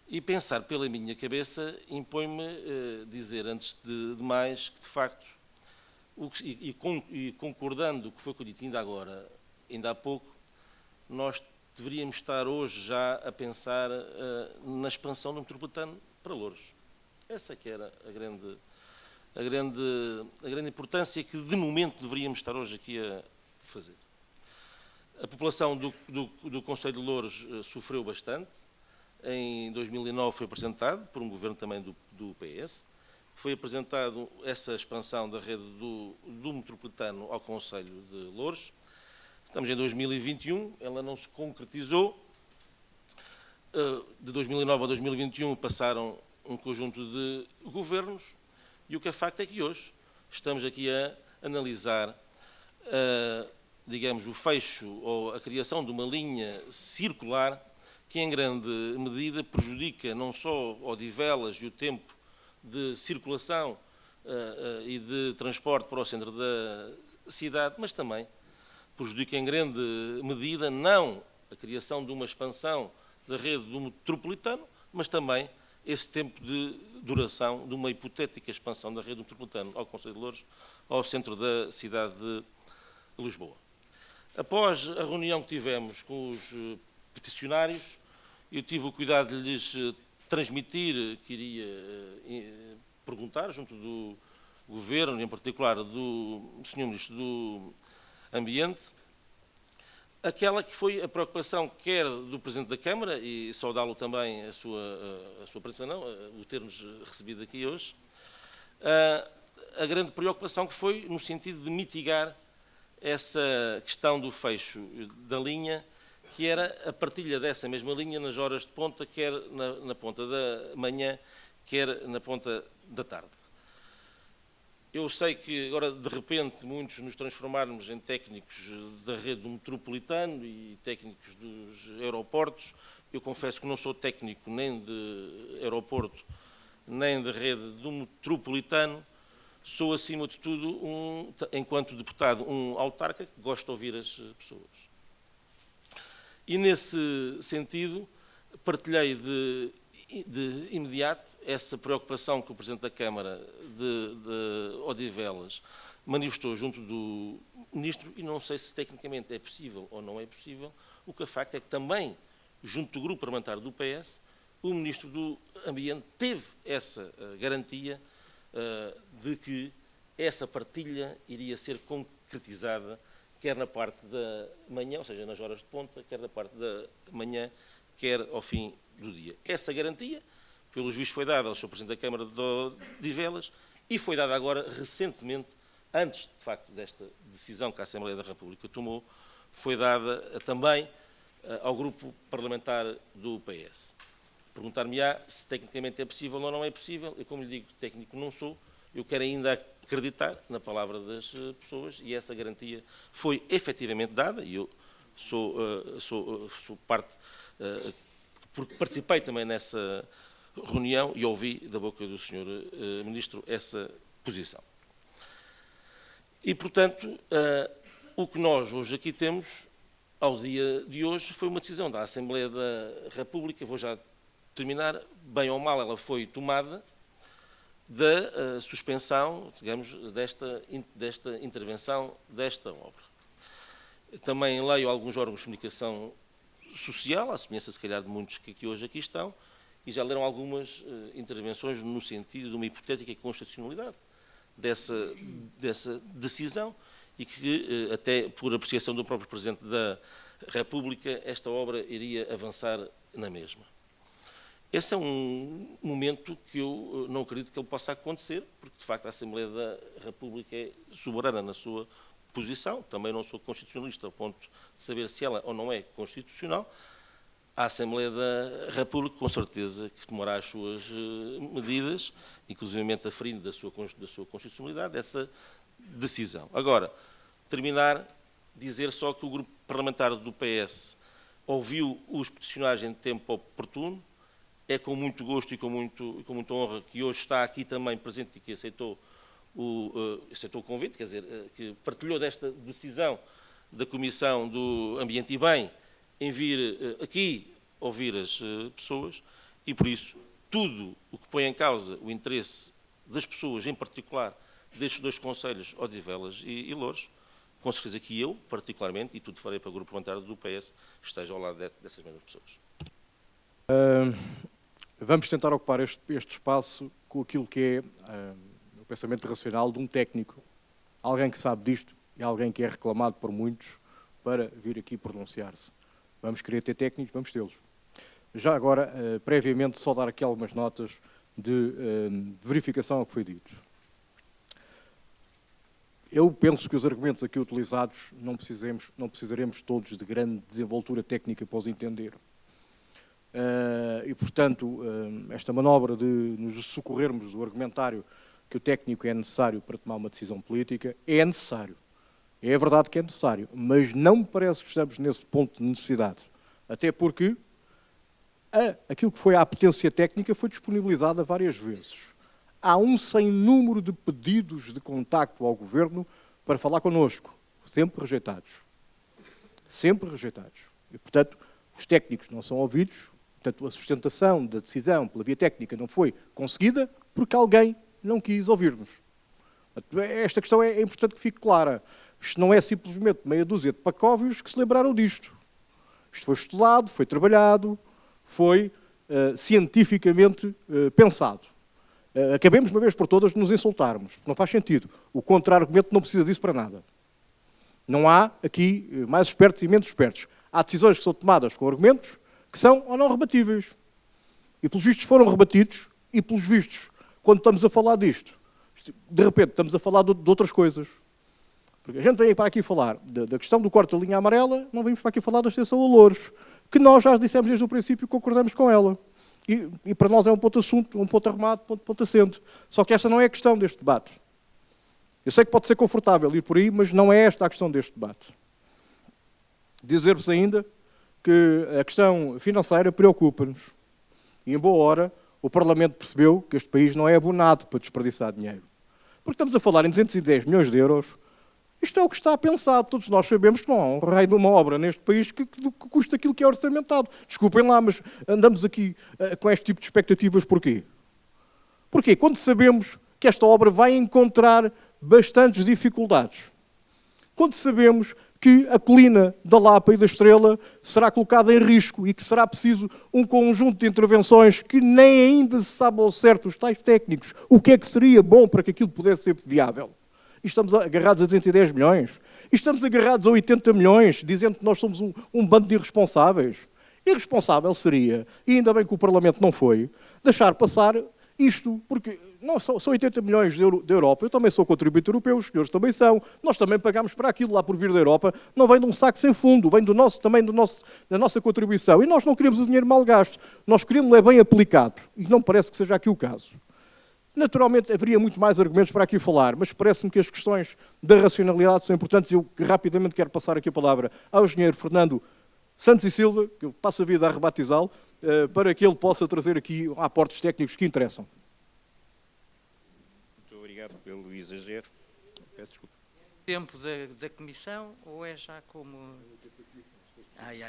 E pensar pela minha cabeça impõe-me dizer, antes de mais, que, de facto, e concordando com o que foi dito ainda há pouco, nós deveríamos estar hoje já a pensar na expansão do metropolitano para Louros. Essa que era a grande importância que, de momento, deveríamos estar hoje aqui a fazer. A população do concelho de Louros sofreu bastante. Em 2009 foi apresentado, por um governo também do PS, foi apresentado essa expansão da rede do metropolitano ao concelho de Louros. Estamos em 2021, ela não se concretizou. De 2009 a 2021 passaram um conjunto de governos e o que é facto é que hoje estamos aqui a analisar, digamos, o fecho ou a criação de uma linha circular que em grande medida prejudica não só Odivelas e o tempo de circulação e de transporte para o centro da cidade, mas também prejudica em grande medida não a criação de uma expansão da rede do metropolitano, mas também esse tempo de duração de uma hipotética expansão da rede do metropolitano ao concelho de Louros, ao centro da cidade de Lisboa. Após a reunião que tivemos com os peticionários, eu tive o cuidado de lhes transmitir, queria perguntar, junto do Governo, em particular do Sr. Ministro do Ambiente, aquela que foi a preocupação quer do Presidente da Câmara, e saudá-lo também a sua presença, o ter-nos recebido aqui hoje, a grande preocupação que foi no sentido de mitigar essa questão do fecho da linha, que era a partilha dessa mesma linha nas horas de ponta, quer na ponta da manhã, quer na ponta da tarde. Eu sei que agora, de repente, muitos nos transformarmos em técnicos da rede do metropolitano e técnicos dos aeroportos. Eu confesso que não sou técnico nem de aeroporto, nem de rede do metropolitano. Sou, acima de tudo, enquanto deputado, um autarca que gosta de ouvir as pessoas. E, nesse sentido, partilhei de imediato essa preocupação que o Presidente da Câmara de Odivelas manifestou junto do Ministro, e não sei se tecnicamente é possível ou não é possível. O que é facto é que também, junto do grupo parlamentar do PS, o Ministro do Ambiente teve essa garantia de que essa partilha iria ser concretizada, quer na parte da manhã, ou seja, nas horas de ponta, quer na parte da manhã, quer ao fim do dia. Essa garantia, pelos vistos, foi dada ao Sr. Presidente da Câmara de Odivelas e foi dada agora recentemente, antes, de facto, desta decisão que a Assembleia da República tomou, foi dada também ao grupo parlamentar do PS. Perguntar-me-á se tecnicamente é possível ou não é possível. Eu, como lhe digo, técnico não sou, eu quero ainda acreditar na palavra das pessoas e essa garantia foi efetivamente dada e eu sou parte, porque participei também nessa reunião e ouvi da boca do Sr. Ministro essa posição. E, portanto, o que nós hoje aqui temos, ao dia de hoje, foi uma decisão da Assembleia da República, vou já terminar, bem ou mal ela foi tomada, da suspensão, digamos, desta intervenção, desta obra. Também leio alguns órgãos de comunicação social, à semelhança, se calhar, de muitos que hoje aqui estão, e já leram algumas intervenções no sentido de uma hipotética constitucionalidade dessa decisão e que, até por apreciação do próprio Presidente da República, esta obra iria avançar na mesma. Esse é um momento que eu não acredito que ele possa acontecer, porque, de facto, a Assembleia da República é soberana na sua posição. Também não sou constitucionalista ao ponto de saber se ela ou não é constitucional. A Assembleia da República, com certeza, que tomará as suas medidas, inclusivamente aferindo da sua constitucionalidade, essa decisão. Agora, terminar, dizer só que o grupo parlamentar do PS ouviu os peticionários em tempo oportuno. É com muito gosto e com muita honra que hoje está aqui também presente e que aceitou o convite, quer dizer, que partilhou desta decisão da Comissão do Ambiente e Bem em vir aqui ouvir as pessoas e, por isso, tudo o que põe em causa o interesse das pessoas, em particular destes dois concelhos, Odivelas e Louros, com certeza que eu, particularmente, e tudo farei para o grupo parlamentar do PS, esteja ao lado dessas mesmas pessoas. Vamos tentar ocupar este espaço com aquilo que é o pensamento racional de um técnico, alguém que sabe disto e alguém que é reclamado por muitos para vir aqui pronunciar-se. Vamos querer ter técnicos, vamos tê-los. Já agora, previamente, só dar aqui algumas notas de verificação ao que foi dito. Eu penso que os argumentos aqui utilizados não precisaremos todos de grande desenvoltura técnica para os entender. E, portanto, esta manobra de nos socorrermos do argumentário que o técnico é necessário para tomar uma decisão política, é necessário. É verdade que é necessário, mas não me parece que estamos nesse ponto de necessidade. Até porque aquilo que foi a apetência técnica foi disponibilizada várias vezes. Há um sem número de pedidos de contacto ao Governo para falar connosco, sempre rejeitados. Sempre rejeitados. E, portanto, os técnicos não são ouvidos. Portanto, a sustentação da decisão pela via técnica não foi conseguida porque alguém não quis ouvir-nos. Esta questão é importante que fique clara. Isto não é simplesmente meia dúzia de pacóvios que se lembraram disto. Isto foi estudado, foi trabalhado, foi cientificamente pensado. Acabemos de uma vez por todas de nos insultarmos. Não faz sentido. O contra-argumento não precisa disso para nada. Não há aqui mais espertos e menos espertos. Há decisões que são tomadas com argumentos que são ou não rebatíveis. E pelos vistos foram rebatidos e pelos vistos, quando estamos a falar disto, de repente estamos a falar de outras coisas. Porque a gente vem para aqui falar da questão do corte da linha amarela, não vimos para aqui falar da extensão a Louros, que nós já dissemos desde o princípio que concordamos com ela. E para nós é um ponto assunto, um ponto arrumado, ponto assente. Só que esta não é a questão deste debate. Eu sei que pode ser confortável ir por aí, mas não é esta a questão deste debate. Dizer-vos ainda que a questão financeira preocupa-nos. E, em boa hora, o Parlamento percebeu que este país não é abonado para desperdiçar dinheiro. Porque estamos a falar em 210 milhões de euros. Isto é o que está pensado. Todos nós sabemos que não há um raio de uma obra neste país que custa aquilo que é orçamentado. Desculpem lá, mas andamos aqui com este tipo de expectativas porquê? Porquê? Quando sabemos que esta obra vai encontrar bastantes dificuldades. Quando sabemos que a colina da Lapa e da Estrela será colocada em risco e que será preciso um conjunto de intervenções que nem ainda se sabe ao certo, os tais técnicos, o que é que seria bom para que aquilo pudesse ser viável. E estamos agarrados a 210 milhões. E estamos agarrados a 80 milhões, dizendo que nós somos um bando de irresponsáveis. Irresponsável seria, e ainda bem que o Parlamento não foi, deixar passar isto, porque não são 80 milhões da Europa, eu também sou contribuinte europeu, os senhores também são, nós também pagamos para aquilo lá por vir da Europa, não vem de um saco sem fundo, vem também da nossa contribuição, e nós não queremos o dinheiro mal gasto, nós queremos é bem aplicado, e não parece que seja aqui o caso. Naturalmente, haveria muito mais argumentos para aqui falar, mas parece-me que as questões da racionalidade são importantes, e eu rapidamente quero passar aqui a palavra ao engenheiro Fernando Santos e Silva, que eu passo a vida a rebatizá-lo, para que ele possa trazer aqui aportes técnicos que interessam. Muito obrigado pelo exagero. Peço desculpa. Tempo da comissão ou é já como... Ai,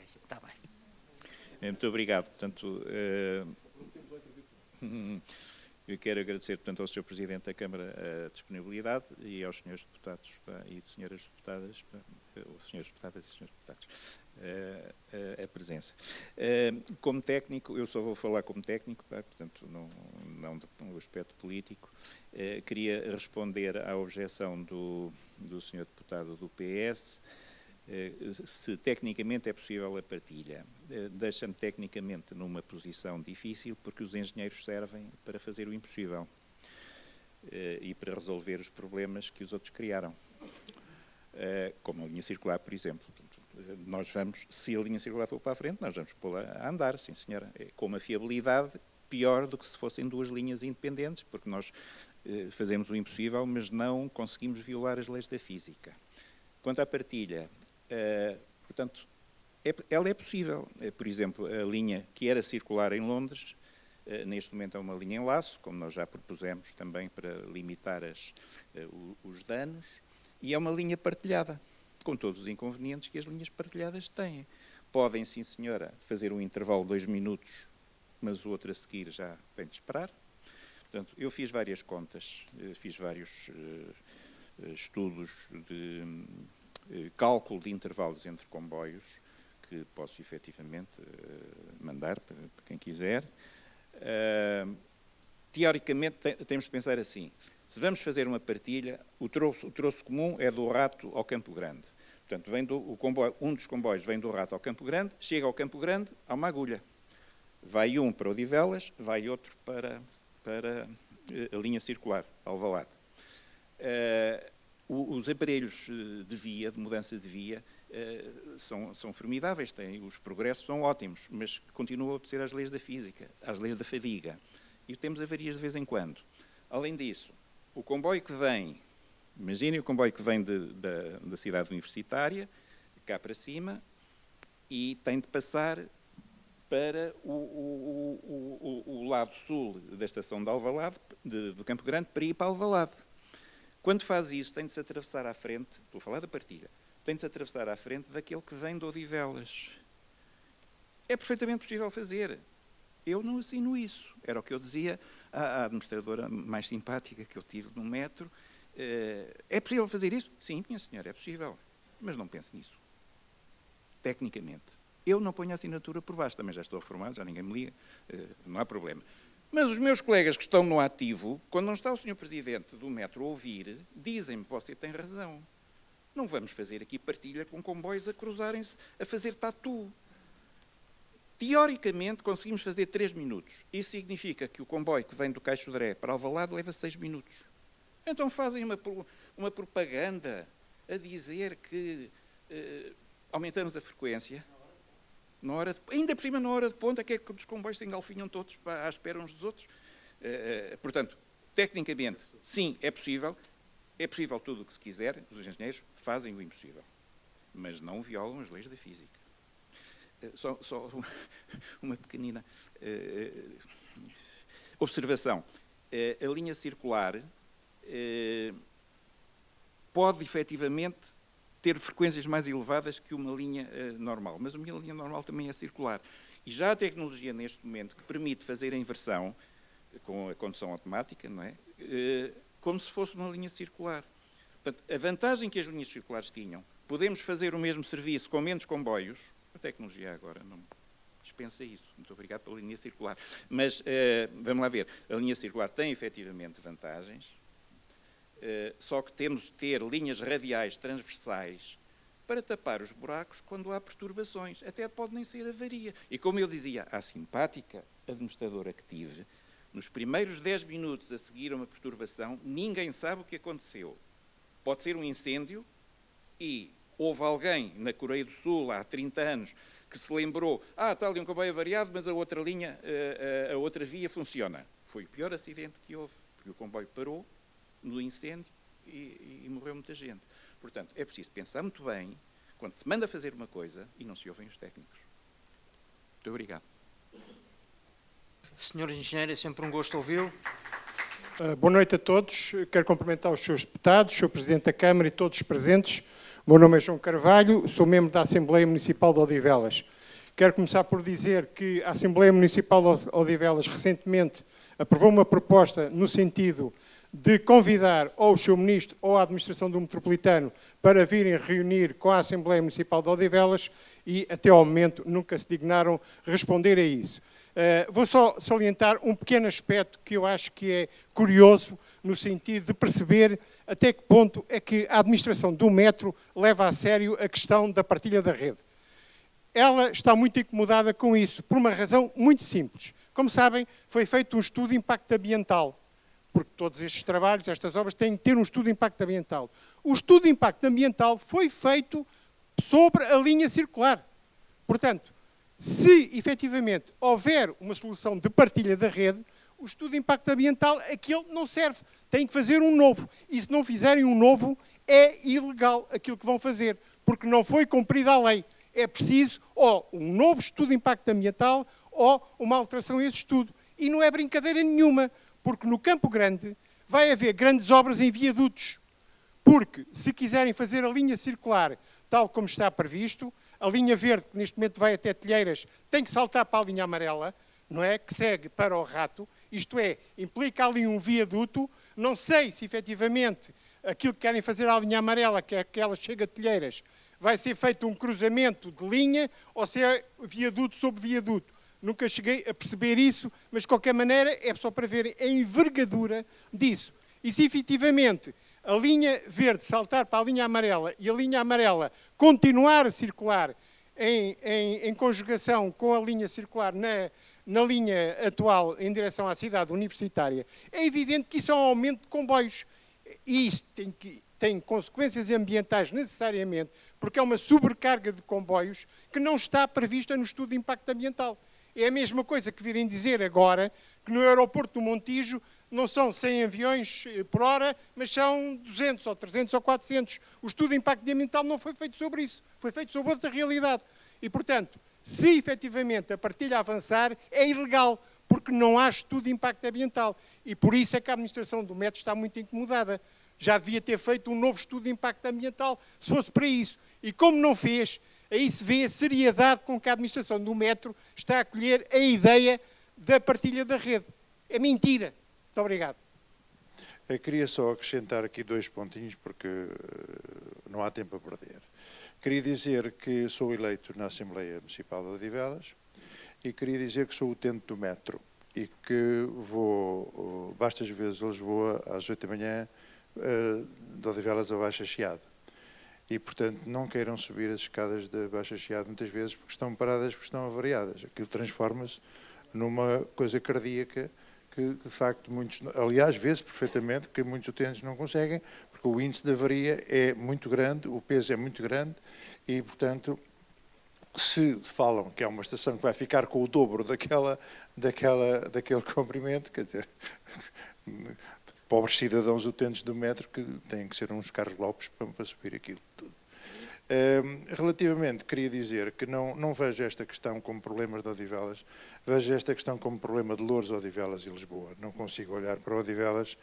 está bem. Muito obrigado. Portanto, eu quero agradecer, portanto, ao Sr. Presidente da Câmara a disponibilidade e aos senhores deputados e senhoras deputadas, senhores deputadas e senhores deputados, a presença. Como técnico, eu só vou falar como técnico, portanto, não do aspecto político. Queria responder à objeção do senhor deputado do PS, se tecnicamente é possível a partilha. Deixa-me tecnicamente numa posição difícil, porque os engenheiros servem para fazer o impossível e para resolver os problemas que os outros criaram. Como a linha circular, por exemplo. Nós vamos, se a linha circular for para a frente, nós vamos pô-la a andar, sim senhora, com uma fiabilidade pior do que se fossem duas linhas independentes, porque nós fazemos o impossível, mas não conseguimos violar as leis da física. Quanto à partilha, portanto, ela é possível. Por exemplo, a linha que era circular em Londres, neste momento é uma linha em laço, como nós já propusemos também para limitar os danos, e é uma linha partilhada, com todos os inconvenientes que as linhas partilhadas têm. Podem, sim senhora, fazer um intervalo de 2 minutos, mas o outro a seguir já tem de esperar. Portanto, eu fiz várias contas, fiz vários estudos de cálculo de intervalos entre comboios, que posso efetivamente mandar para quem quiser. Teoricamente, temos de pensar assim: se vamos fazer uma partilha, o troço comum é do Rato ao Campo Grande. Portanto, um dos comboios vem do Rato ao Campo Grande, chega ao Campo Grande, há uma agulha. Vai um para Odivelas, vai outro para a linha circular, Alvalade. Os aparelhos de via, de mudança de via, são formidáveis, os progressos são ótimos, mas continuam a obedecer às leis da física, às leis da fadiga. E temos avarias de vez em quando. Além disso, o comboio que vem, imaginem o comboio que vem da cidade universitária, cá para cima, e tem de passar para o lado sul da estação de Alvalade, do Campo Grande, para ir para Alvalade. Quando faz isso, tem de se atravessar à frente, estou a falar da partilha, tem de se atravessar à frente daquele que vem de Odivelas. É perfeitamente possível fazer. Eu não assino isso. Era o que eu dizia à administradora mais simpática que eu tive no metro. É possível fazer isso? Sim, minha senhora, é possível. Mas não pense nisso. Tecnicamente. Eu não ponho a assinatura por baixo. Também já estou reformado, já ninguém me liga. Não há problema. Mas os meus colegas que estão no ativo, quando não está o Sr. Presidente do metro a ouvir, dizem-me: você tem razão. Não vamos fazer aqui partilha com comboios a cruzarem-se, a fazer tatu. Teoricamente, conseguimos fazer 3 minutos. Isso significa que o comboio que vem do Caixo Dré para Alvalade leva 6 minutos. Então fazem uma propaganda a dizer que aumentamos a frequência. Ainda por cima, na hora de ponta, que é que os comboios se engalfinham todos à espera uns dos outros. Portanto, tecnicamente, sim, é possível. É possível tudo o que se quiser. Os engenheiros fazem o impossível. Mas não violam as leis da física. Só uma pequenina observação. A linha circular pode, efetivamente, ter frequências mais elevadas que uma linha normal, mas a minha linha normal também é circular. E já há tecnologia neste momento que permite fazer a inversão com a condução automática, não é? Como se fosse uma linha circular. Portanto, a vantagem que as linhas circulares tinham, podemos fazer o mesmo serviço com menos comboios. A tecnologia agora não dispensa isso. Muito obrigado pela linha circular. Mas, vamos lá ver, a linha circular tem efetivamente vantagens, só que temos de ter linhas radiais transversais para tapar os buracos quando há perturbações. Até pode nem ser avaria. E como eu dizia, à simpática administradora que tive, nos primeiros 10 minutos a seguir a uma perturbação, ninguém sabe o que aconteceu. Pode ser um incêndio e houve alguém na Coreia do Sul, há 30 anos, que se lembrou, está ali um comboio avariado, mas a outra linha, a outra via funciona. Foi o pior acidente que houve, porque o comboio parou no incêndio e morreu muita gente. Portanto, é preciso pensar muito bem quando se manda fazer uma coisa e não se ouvem os técnicos. Muito obrigado. Senhor Engenheiro, é sempre um gosto ouvi-lo. Boa noite a todos. Quero cumprimentar os senhores deputados, o Sr. Presidente da Câmara e todos os presentes. O meu nome é João Carvalho, sou membro da Assembleia Municipal de Odivelas. Quero começar por dizer que a Assembleia Municipal de Odivelas recentemente aprovou uma proposta no sentido de convidar ou o Sr. Ministro ou a Administração do Metropolitano para virem reunir com a Assembleia Municipal de Odivelas e, até ao momento, nunca se dignaram responder a isso. Vou só salientar um pequeno aspecto que eu acho que é curioso, no sentido de perceber até que ponto é que a administração do metro leva a sério a questão da partilha da rede. Ela está muito incomodada com isso, por uma razão muito simples. Como sabem, foi feito um estudo de impacto ambiental, porque todos estes trabalhos, estas obras, têm que ter um estudo de impacto ambiental. O estudo de impacto ambiental foi feito sobre a linha circular. Portanto, se efetivamente houver uma solução de partilha da rede, o estudo de impacto ambiental, aquele não serve. Tem que fazer um novo. E se não fizerem um novo, é ilegal aquilo que vão fazer, porque não foi cumprida a lei. É preciso ou um novo estudo de impacto ambiental ou uma alteração a esse estudo. E não é brincadeira nenhuma, porque no Campo Grande vai haver grandes obras em viadutos. Porque, se quiserem fazer a linha circular tal como está previsto, a linha verde, que neste momento vai até Telheiras, tem que saltar para a linha amarela, não é? Que segue para o Rato. Isto é, implica ali um viaduto. Não sei se, efetivamente, aquilo que querem fazer à linha amarela, que é que ela chega a Telheiras, vai ser feito um cruzamento de linha ou se é viaduto sobre viaduto. Nunca cheguei a perceber isso, mas, de qualquer maneira, é só para verem a envergadura disso. E se, efetivamente, a linha verde saltar para a linha amarela e a linha amarela continuar a circular em conjugação com a linha circular na linha atual em direção à cidade universitária, é evidente que isso é um aumento de comboios. E isto tem consequências ambientais necessariamente, porque é uma sobrecarga de comboios que não está prevista no estudo de impacto ambiental. É a mesma coisa que virem dizer agora que no aeroporto do Montijo não são 100 aviões por hora, mas são 200 ou 300 ou 400. O estudo de impacto ambiental não foi feito sobre isso, foi feito sobre outra realidade. E, portanto, se efetivamente a partilha avançar, é ilegal, porque não há estudo de impacto ambiental. E por isso é que a administração do metro está muito incomodada. Já devia ter feito um novo estudo de impacto ambiental, se fosse para isso. E como não fez, aí se vê a seriedade com que a administração do metro está a acolher a ideia da partilha da rede. É mentira. Muito obrigado. Eu queria só acrescentar aqui 2 pontinhos, porque não há tempo a perder. Queria dizer que sou eleito na Assembleia Municipal de Odivelas e queria dizer que sou utente do metro e que vou bastas vezes a Lisboa às 8 da manhã de Odivelas a Baixa Chiado. E, portanto, não queiram subir as escadas da Baixa Chiado muitas vezes porque estão paradas, porque estão avariadas. Aquilo transforma-se numa coisa cardíaca que, de facto, muitos, aliás, vê-se perfeitamente que muitos utentes não conseguem, porque o índice de avaria é muito grande, o peso é muito grande e, portanto, se falam que é uma estação que vai ficar com o dobro daquele comprimento, quer dizer, pobres cidadãos utentes do metro que têm que ser uns Carlos Lopes para subir aquilo tudo. Relativamente, queria dizer que não vejo esta questão como problemas de Odivelas, vejo esta questão como problema de Loures, Odivelas e Lisboa. Não consigo olhar para Odivelas,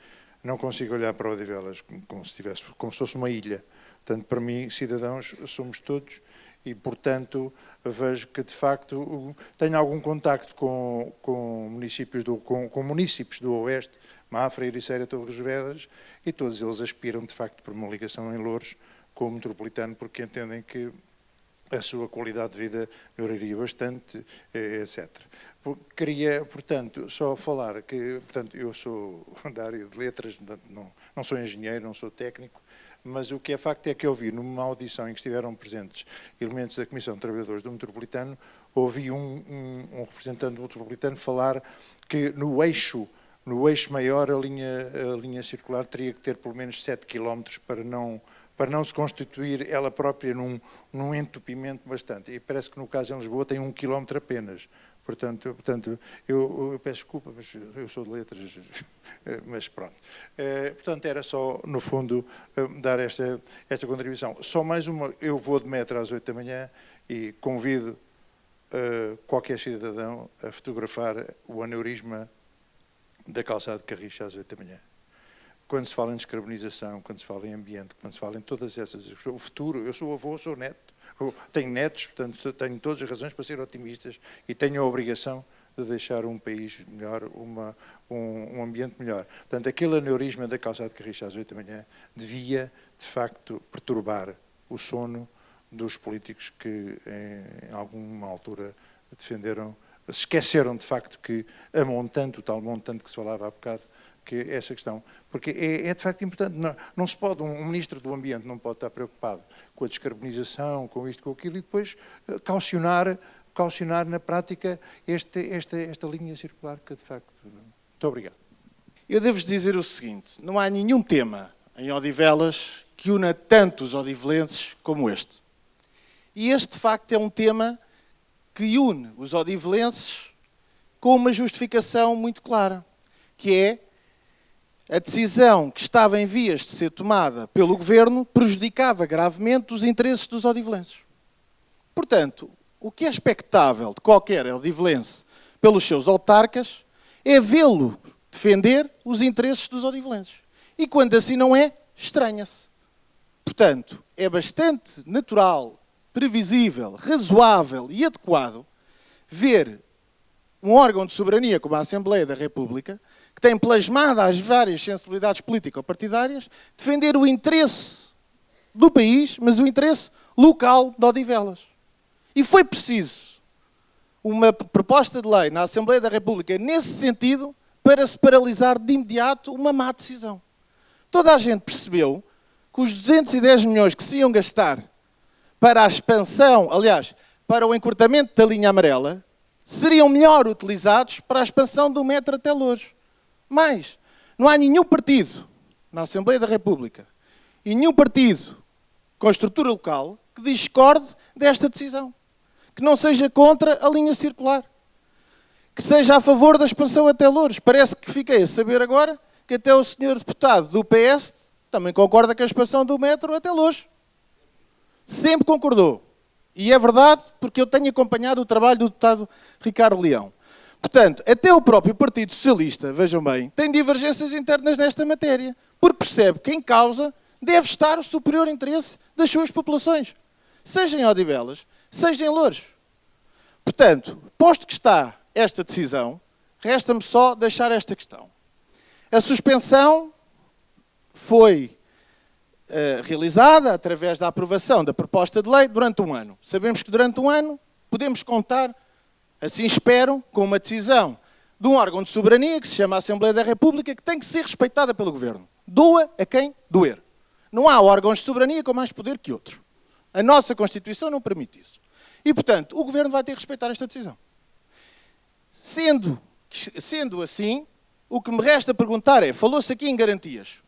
como se fosse uma ilha. Portanto, para mim, cidadãos somos todos e, portanto, vejo que, de facto, tenho algum contacto com municípios do Oeste, Mafra, Ericeira, Torres Vedras, e todos eles aspiram, de facto, por uma ligação em Loures com o metropolitano, porque entendem que a sua qualidade de vida melhoraria bastante, etc. Queria, portanto, só falar que, portanto, eu sou da área de letras, não sou engenheiro, não sou técnico, mas o que é facto é que eu vi numa audição em que estiveram presentes elementos da Comissão de Trabalhadores do Metropolitano, ouvi um representante do Metropolitano falar que no eixo maior a linha circular teria que ter pelo menos 7 km para não se constituir ela própria num entupimento bastante. E parece que no caso em Lisboa tem 1 km apenas. Portanto eu peço desculpa, mas eu sou de letras, mas pronto. Portanto, era só, no fundo, dar esta contribuição. Só mais uma, eu vou de metro às 8 da manhã e convido qualquer cidadão a fotografar o aneurisma da calçada de Carris às 8 da manhã. Quando se fala em descarbonização, quando se fala em ambiente, quando se fala em todas essas... O futuro, eu sou avô, sou neto, tenho netos, portanto tenho todas as razões para ser otimistas e tenho a obrigação de deixar um país melhor, um ambiente melhor. Portanto, aquele aneurisma da calçada de Carris às 8 da manhã devia, de facto, perturbar o sono dos políticos que, em alguma altura, defenderam, se esqueceram, de facto, que a montante, o tal montante que se falava há bocado, que essa questão, porque é de facto importante, não se pode, um ministro do Ambiente não pode estar preocupado com a descarbonização, com isto, com aquilo, e depois caucionar na prática esta linha circular que, de facto... Muito obrigado. Eu devo-vos dizer o seguinte, não há nenhum tema em Odivelas que una tanto os odivelenses como este. E este, de facto, é um tema que une os odivelenses com uma justificação muito clara, que é a decisão que estava em vias de ser tomada pelo Governo prejudicava gravemente os interesses dos odivelenses. Portanto, o que é expectável de qualquer odivelense pelos seus autarcas é vê-lo defender os interesses dos odivelenses. E quando assim não é, estranha-se. Portanto, é bastante natural, previsível, razoável e adequado ver um órgão de soberania como a Assembleia da República, que tem plasmada as várias sensibilidades político-partidárias, defender o interesse do país, mas o interesse local de Odivelas. E foi preciso uma proposta de lei na Assembleia da República nesse sentido para se paralisar de imediato uma má decisão. Toda a gente percebeu que os 210 milhões que se iam gastar para a expansão, aliás, para o encurtamento da linha amarela, seriam melhor utilizados para a expansão do metro até Loures. Mas não há nenhum partido na Assembleia da República e nenhum partido com estrutura local que discorde desta decisão. Que não seja contra a linha circular. Que seja a favor da expansão até Loures. Parece que fiquei a saber agora que até o senhor deputado do PS também concorda com a expansão do metro até Loures. Sempre concordou. E é verdade, porque eu tenho acompanhado o trabalho do deputado Ricardo Leão. Portanto, até o próprio Partido Socialista, vejam bem, tem divergências internas nesta matéria, porque percebe que em causa deve estar o superior interesse das suas populações, seja em Odivelas, seja em Loures. Portanto, posto que está esta decisão, resta-me só deixar esta questão. A suspensão foi realizada através da aprovação da proposta de lei durante um ano. Sabemos que durante um ano podemos contar, assim espero, com uma decisão de um órgão de soberania que se chama Assembleia da República, que tem que ser respeitada pelo Governo. Doa a quem doer. Não há órgãos de soberania com mais poder que outros. A nossa Constituição não permite isso. E, portanto, o Governo vai ter que respeitar esta decisão. Sendo assim, o que me resta perguntar é, falou-se aqui em garantias.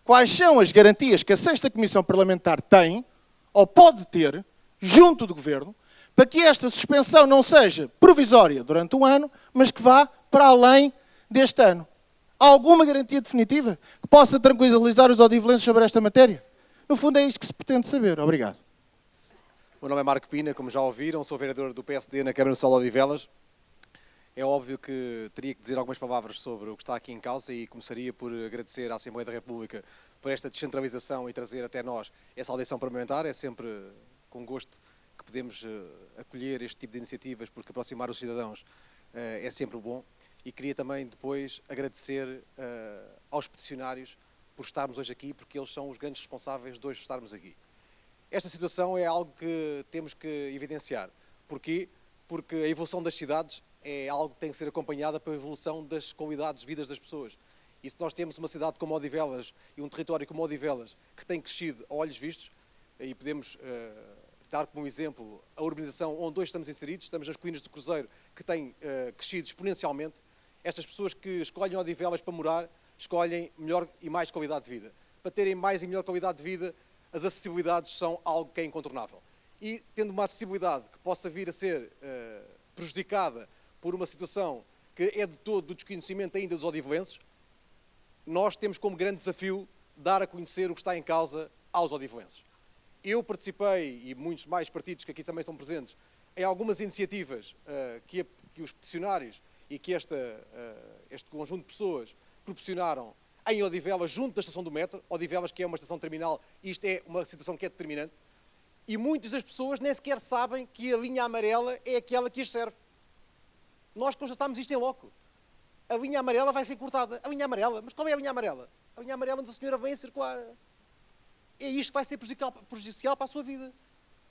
Quais são as garantias que a 6ª Comissão Parlamentar tem, ou pode ter, junto do Governo, para que esta suspensão não seja provisória durante um ano, mas que vá para além deste ano? Há alguma garantia definitiva que possa tranquilizar os odivelenses sobre esta matéria? No fundo é isto que se pretende saber. Obrigado. O meu nome é Marco Pina, como já ouviram, sou vereador do PSD na Câmara Municipal de Odivelas. É óbvio que teria que dizer algumas palavras sobre o que está aqui em causa e começaria por agradecer à Assembleia da República por esta descentralização e trazer até nós essa audição parlamentar. É sempre com gosto que podemos acolher este tipo de iniciativas, porque aproximar os cidadãos é sempre bom. E queria também depois agradecer aos peticionários por estarmos hoje aqui, porque eles são os grandes responsáveis de hoje estarmos aqui. Esta situação é algo que temos que evidenciar. Porquê? Porque a evolução das cidades é algo que tem que ser acompanhada pela evolução das qualidades de vida das pessoas. E se nós temos uma cidade como Odivelas e um território como Odivelas que tem crescido a olhos vistos, e podemos dar como exemplo a urbanização onde hoje estamos inseridos, estamos nas Colinas do Cruzeiro, que tem crescido exponencialmente, estas pessoas que escolhem Odivelas para morar, escolhem melhor e mais qualidade de vida. Para terem mais e melhor qualidade de vida, as acessibilidades são algo que é incontornável. E tendo uma acessibilidade que possa vir a ser prejudicada por uma situação que é de todo do desconhecimento ainda dos odivelenses, nós temos como grande desafio dar a conhecer o que está em causa aos odivelenses. Eu participei, e muitos mais partidos que aqui também estão presentes, em algumas iniciativas que os peticionários e que este conjunto de pessoas proporcionaram em Odivelas, junto da estação do metro, Odivelas que é uma estação terminal, e isto é uma situação que é determinante, e muitas das pessoas nem sequer sabem que a linha amarela é aquela que as serve. Nós constatámos isto em loco. A linha amarela vai ser cortada. A linha amarela? Mas qual é a linha amarela? A linha amarela onde a senhora vem a circular. É isto que vai ser prejudicial para a sua vida.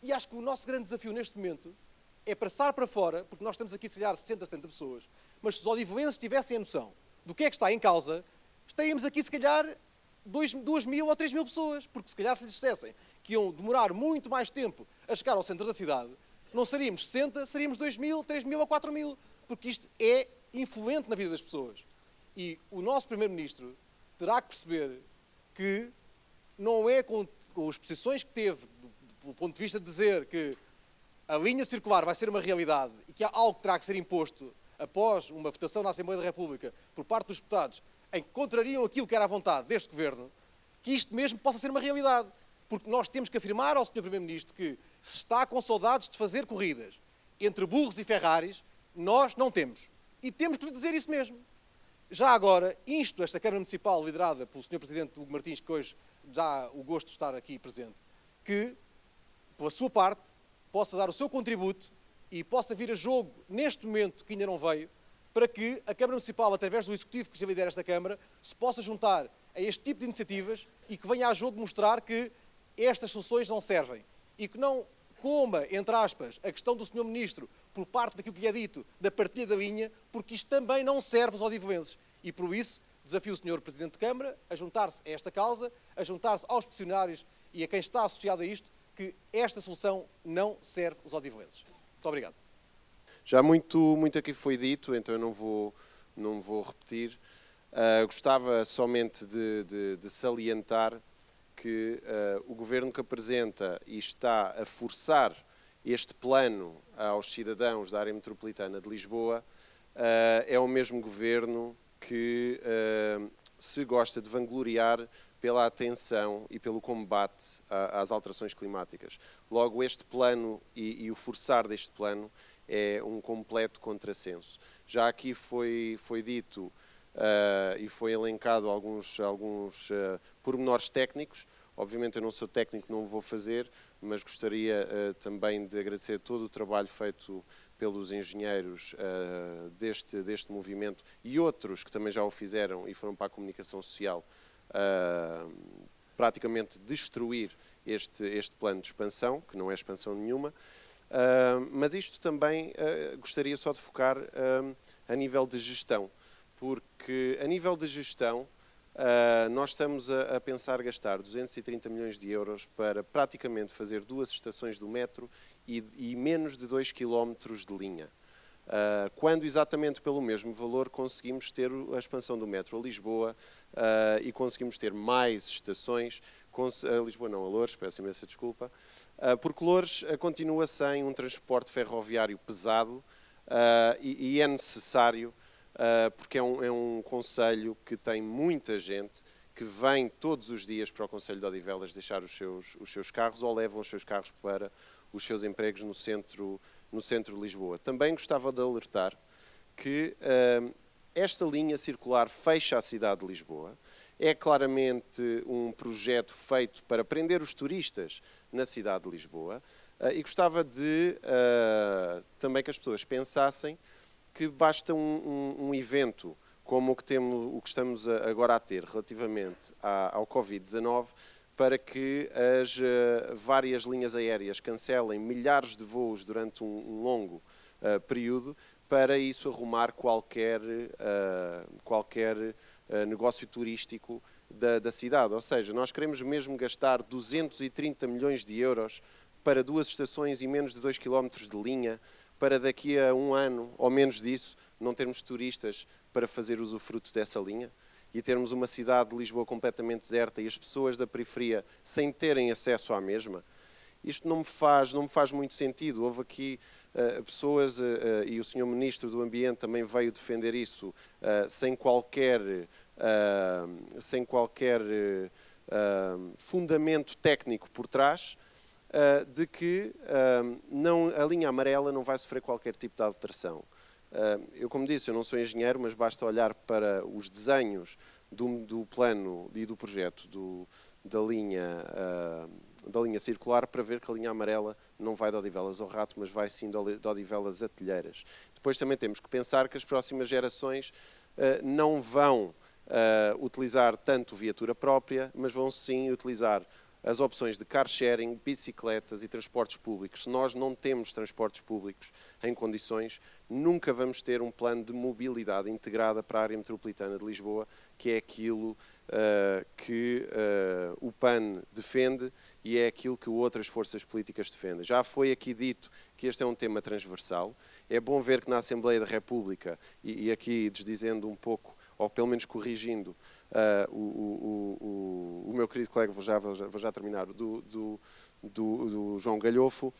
E acho que o nosso grande desafio neste momento é passar para fora, porque nós estamos aqui, se calhar, 60, 70 pessoas, mas se os odivelenses tivessem a noção do que é que está em causa, estaríamos aqui, se calhar, 2.000 ou 3.000 pessoas, porque se calhar se lhes dissessem que iam demorar muito mais tempo a chegar ao centro da cidade, não seríamos 60, seríamos 2.000, 3.000 ou 4.000, porque isto é influente na vida das pessoas. E o nosso Primeiro-Ministro terá que perceber que não é com as posições que teve, do ponto de vista de dizer que a linha circular vai ser uma realidade e que há algo que terá que ser imposto após uma votação na Assembleia da República por parte dos deputados em que contrariam aquilo que era a vontade deste Governo, que isto mesmo possa ser uma realidade. Porque nós temos que afirmar ao Sr. Primeiro-Ministro que se está com saudades de fazer corridas entre burros e Ferraris, nós não temos. E temos que lhe dizer isso mesmo. Já agora, insto esta Câmara Municipal, liderada pelo Sr. Presidente Hugo Martins, que hoje já há o gosto de estar aqui presente, que, pela sua parte, possa dar o seu contributo e possa vir a jogo, neste momento que ainda não veio, para que a Câmara Municipal, através do Executivo que já lidera esta Câmara, se possa juntar a este tipo de iniciativas e que venha a jogo mostrar que estas soluções não servem e que não coma, entre aspas, a questão do Sr. Ministro por parte daquilo que lhe é dito da partilha da linha, porque isto também não serve aos odivelenses. E por isso, desafio o Sr. Presidente de Câmara a juntar-se a esta causa, a juntar-se aos peticionários e a quem está associado a isto, que esta solução não serve aos odivelenses. Muito obrigado. Já muito aqui foi dito, então eu não vou repetir. Gostava somente de salientar que o Governo que apresenta e está a forçar este plano aos cidadãos da área metropolitana de Lisboa é o mesmo Governo que se gosta de vangloriar pela atenção e pelo combate às alterações climáticas. Logo, este plano e o forçar deste plano é um completo contrassenso. Já aqui foi dito e foi elencado alguns pormenores técnicos. Obviamente eu não sou técnico, não o vou fazer, mas gostaria também de agradecer todo o trabalho feito pelos engenheiros deste movimento e outros que também já o fizeram e foram para a comunicação social praticamente destruir este plano de expansão, que não é expansão nenhuma. Mas isto também gostaria só de focar a nível de gestão, porque a nível de gestão nós estamos a pensar gastar 230 milhões de euros para praticamente fazer 2 estações do metro e menos de 2 quilómetros de linha. Quando exatamente pelo mesmo valor conseguimos ter a expansão do metro a Lisboa e conseguimos ter mais estações, a Lisboa não, a Loures, peço imensa desculpa, porque Loures continua sem um transporte ferroviário pesado e é necessário, porque é um concelho que tem muita gente que vem todos os dias para o concelho de Odivelas deixar os seus carros ou levam os seus carros para os seus empregos no centro de Lisboa. Também gostava de alertar que esta linha circular fecha a cidade de Lisboa. É claramente um projeto feito para prender os turistas na cidade de Lisboa e gostava de também que as pessoas pensassem que basta um evento como o que estamos agora a ter relativamente ao Covid-19 para que as várias linhas aéreas cancelem milhares de voos durante um longo período, para isso arrumar qualquer negócio turístico da cidade. Ou seja, nós queremos mesmo gastar 230 milhões de euros para 2 estações e menos de 2 km de linha, para daqui a 1 ano, ou menos disso, não termos turistas para fazer usufruto dessa linha e termos uma cidade de Lisboa completamente deserta e as pessoas da periferia sem terem acesso à mesma. Isto não me faz muito sentido. Houve aqui pessoas, e o Sr. Ministro do Ambiente também veio defender isso, sem qualquer fundamento técnico por trás, de que a linha amarela não vai sofrer qualquer tipo de alteração. Eu, como disse, eu não sou engenheiro, mas basta olhar para os desenhos do plano e do projeto da linha circular para ver que a linha amarela não vai de Odivelas ao Rato, mas vai sim de Odivelas a Telheiras. Depois também temos que pensar que as próximas gerações não vão utilizar tanto viatura própria, mas vão sim utilizar as opções de car sharing, bicicletas e transportes públicos. Se nós não temos transportes públicos em condições, nunca vamos ter um plano de mobilidade integrada para a área metropolitana de Lisboa, que é aquilo que o PAN defende e é aquilo que outras forças políticas defendem. Já foi aqui dito que este é um tema transversal. É bom ver que na Assembleia da República, e aqui desdizendo um pouco, ou pelo menos corrigindo, o meu querido colega, vou já terminar, do João Galhofo,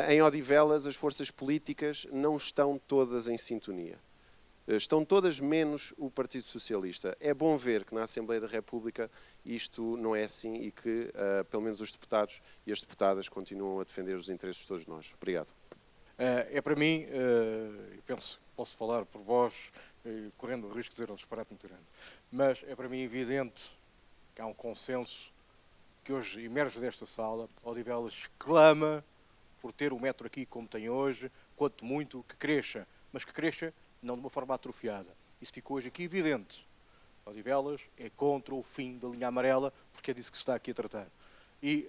em Odivelas as forças políticas não estão todas em sintonia. Estão todas menos o Partido Socialista. É bom ver que na Assembleia da República isto não é assim e que pelo menos os deputados e as deputadas continuam a defender os interesses de todos nós. Obrigado. É para mim, penso que posso falar por vós, correndo o risco de dizer um disparate muito grande, mas é para mim evidente que há um consenso que hoje emerge desta sala. Odivelas clama por ter o metro aqui como tem hoje, quanto muito que cresça, mas que cresça não de uma forma atrofiada. Isso ficou hoje aqui evidente. Odivelas é contra o fim da linha amarela, porque é disso que se está aqui a tratar. E,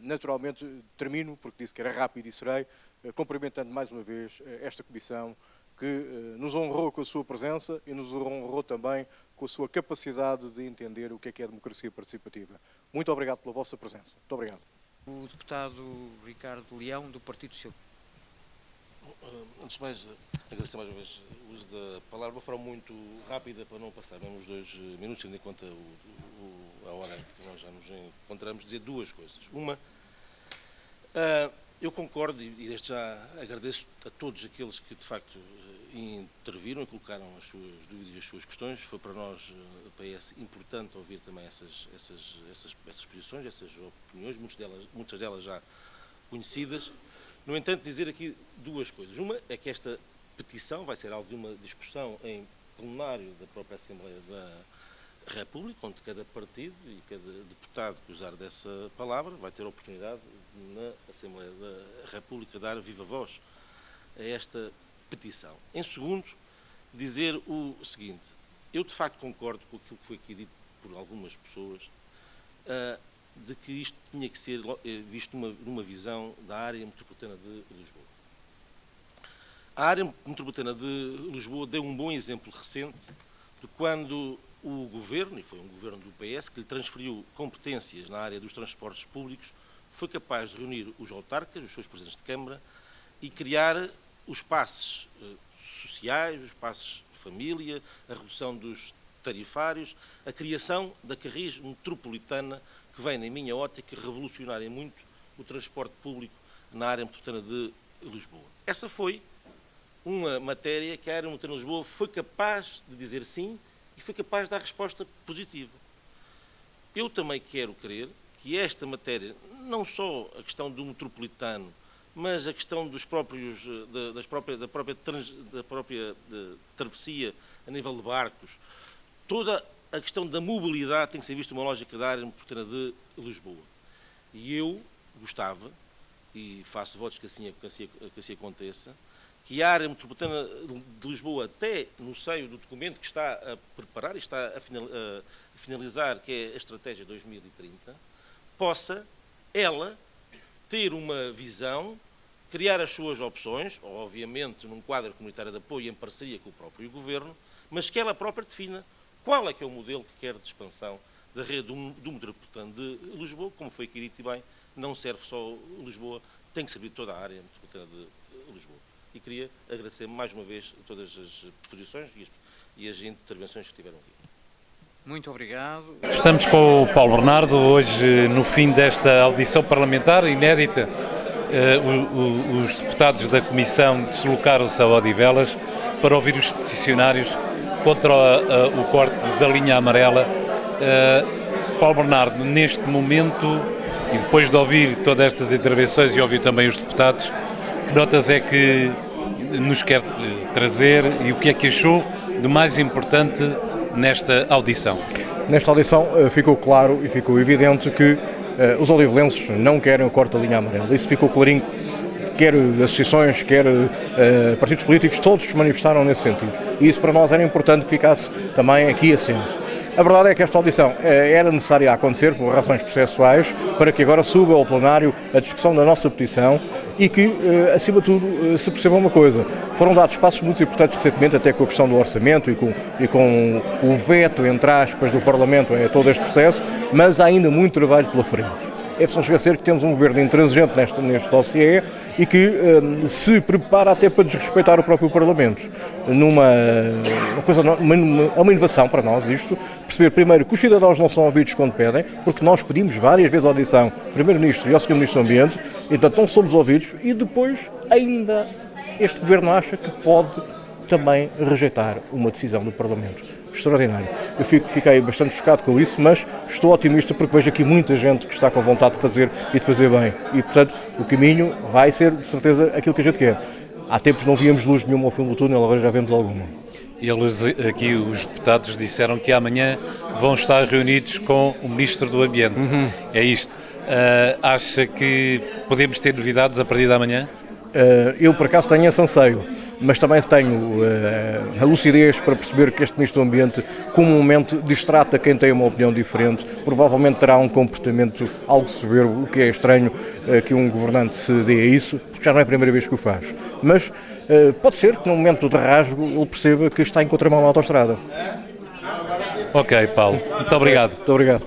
naturalmente, termino, porque disse que era rápido e serei, cumprimentando mais uma vez esta Comissão, que nos honrou com a sua presença e nos honrou também com a sua capacidade de entender o que é a democracia participativa. Muito obrigado pela vossa presença. Muito obrigado. O deputado Ricardo Leão, do Partido Socialista. Antes de mais, agradecer mais uma vez o uso da palavra de uma forma muito rápida para não passar mesmo os 2 minutos, tendo em conta a hora que nós já nos encontramos, dizer 2 coisas. Uma, eu concordo e desde já agradeço a todos aqueles que de facto interviram e colocaram as suas dúvidas e as suas questões. Foi para nós, PS, importante ouvir também essas posições, essas opiniões, muitas delas já conhecidas. No entanto, dizer aqui 2 coisas. Uma é que esta petição vai ser alvo de uma discussão em plenário da própria Assembleia da República, onde cada partido e cada deputado que usar dessa palavra vai ter a oportunidade, na Assembleia da República, dar viva voz a esta petição. Em segundo, dizer o seguinte: eu de facto concordo com aquilo que foi aqui dito por algumas pessoas, de que isto tinha que ser visto numa visão da área metropolitana de Lisboa. A área metropolitana de Lisboa deu um bom exemplo recente de quando o Governo, e foi um Governo do PS, que lhe transferiu competências na área dos transportes públicos, foi capaz de reunir os autarcas, os seus presidentes de Câmara, e criar os passes sociais, os passes de família, a redução dos tarifários, a criação da Carris metropolitana, que vem, na minha ótica, revolucionar em muito o transporte público na área metropolitana de Lisboa. Essa foi uma matéria que a área metropolitana de Lisboa foi capaz de dizer sim e foi capaz de dar resposta positiva. Eu também quero crer que esta matéria, não só a questão do metropolitano, mas a questão dos próprios, da própria travessia a nível de barcos, toda a questão da mobilidade tem que ser vista uma lógica da área metropolitana de Lisboa. E eu gostava, e faço votos que assim aconteça, que a área metropolitana de Lisboa, até no seio do documento que está a preparar e está a finalizar, que é a Estratégia 2030, possa, ela, ter uma visão, criar as suas opções, obviamente num quadro comunitário de apoio em parceria com o próprio Governo, mas que ela própria defina qual é que é o modelo que quer de expansão da rede do metropolitano de Lisboa, como foi aqui dito bem, não serve só Lisboa, tem que servir toda a área metropolitana de Lisboa. E queria agradecer mais uma vez todas as posições e as intervenções que tiveram aqui. Muito obrigado. Estamos com o Paulo Bernardo, hoje no fim desta audição parlamentar inédita. Os deputados da Comissão deslocaram-se a Odivelas para ouvir os peticionários contra o corte da linha amarela. Paulo Bernardo, neste momento, e depois de ouvir todas estas intervenções e ouvir também os deputados, que notas é que nos quer trazer e o que é que achou de mais importante nesta audição? Nesta audição ficou claro e ficou evidente que os odivelenses não querem o corte da linha amarela. Isso ficou clarinho, quer associações, quer partidos políticos, todos se manifestaram nesse sentido. E isso para nós era importante que ficasse também aqui assente. A verdade é que esta audição era necessária a acontecer por razões processuais, para que agora suba ao plenário a discussão da nossa petição e que, acima de tudo, se perceba uma coisa. Foram dados passos muito importantes recentemente, até com a questão do orçamento e com o veto, entre aspas, do Parlamento a todo este processo, mas há ainda muito trabalho pela frente. É preciso esquecer que temos um governo intransigente neste dossiê e que se prepara até para desrespeitar o próprio Parlamento. É uma inovação para nós isto, perceber primeiro que os cidadãos não são ouvidos quando pedem, porque nós pedimos várias vezes a audição ao Primeiro-Ministro e ao Sr. Ministro do Ambiente, e portanto não somos ouvidos, e depois ainda este governo acha que pode também rejeitar uma decisão do Parlamento. Extraordinário. Eu fiquei bastante chocado com isso, mas estou otimista porque vejo aqui muita gente que está com vontade de fazer e de fazer bem. E, portanto, o caminho vai ser, de certeza, aquilo que a gente quer. Há tempos não víamos luz nenhuma ao fim do túnel, agora já vemos alguma. Eles aqui, os deputados, disseram que amanhã vão estar reunidos com o Ministro do Ambiente. É isto. Acha que podemos ter novidades a partir de amanhã? Eu, por acaso, tenho esse anseio, mas também tenho a lucidez para perceber que este Ministro do Ambiente comumente distrata quem tem uma opinião diferente, provavelmente terá um comportamento algo soberbo, o que é estranho que um governante se dê a isso, porque já não é a primeira vez que o faz. Mas pode ser que no momento de rasgo ele perceba que está em contramão na autoestrada. Ok, Paulo. Muito obrigado. Muito obrigado.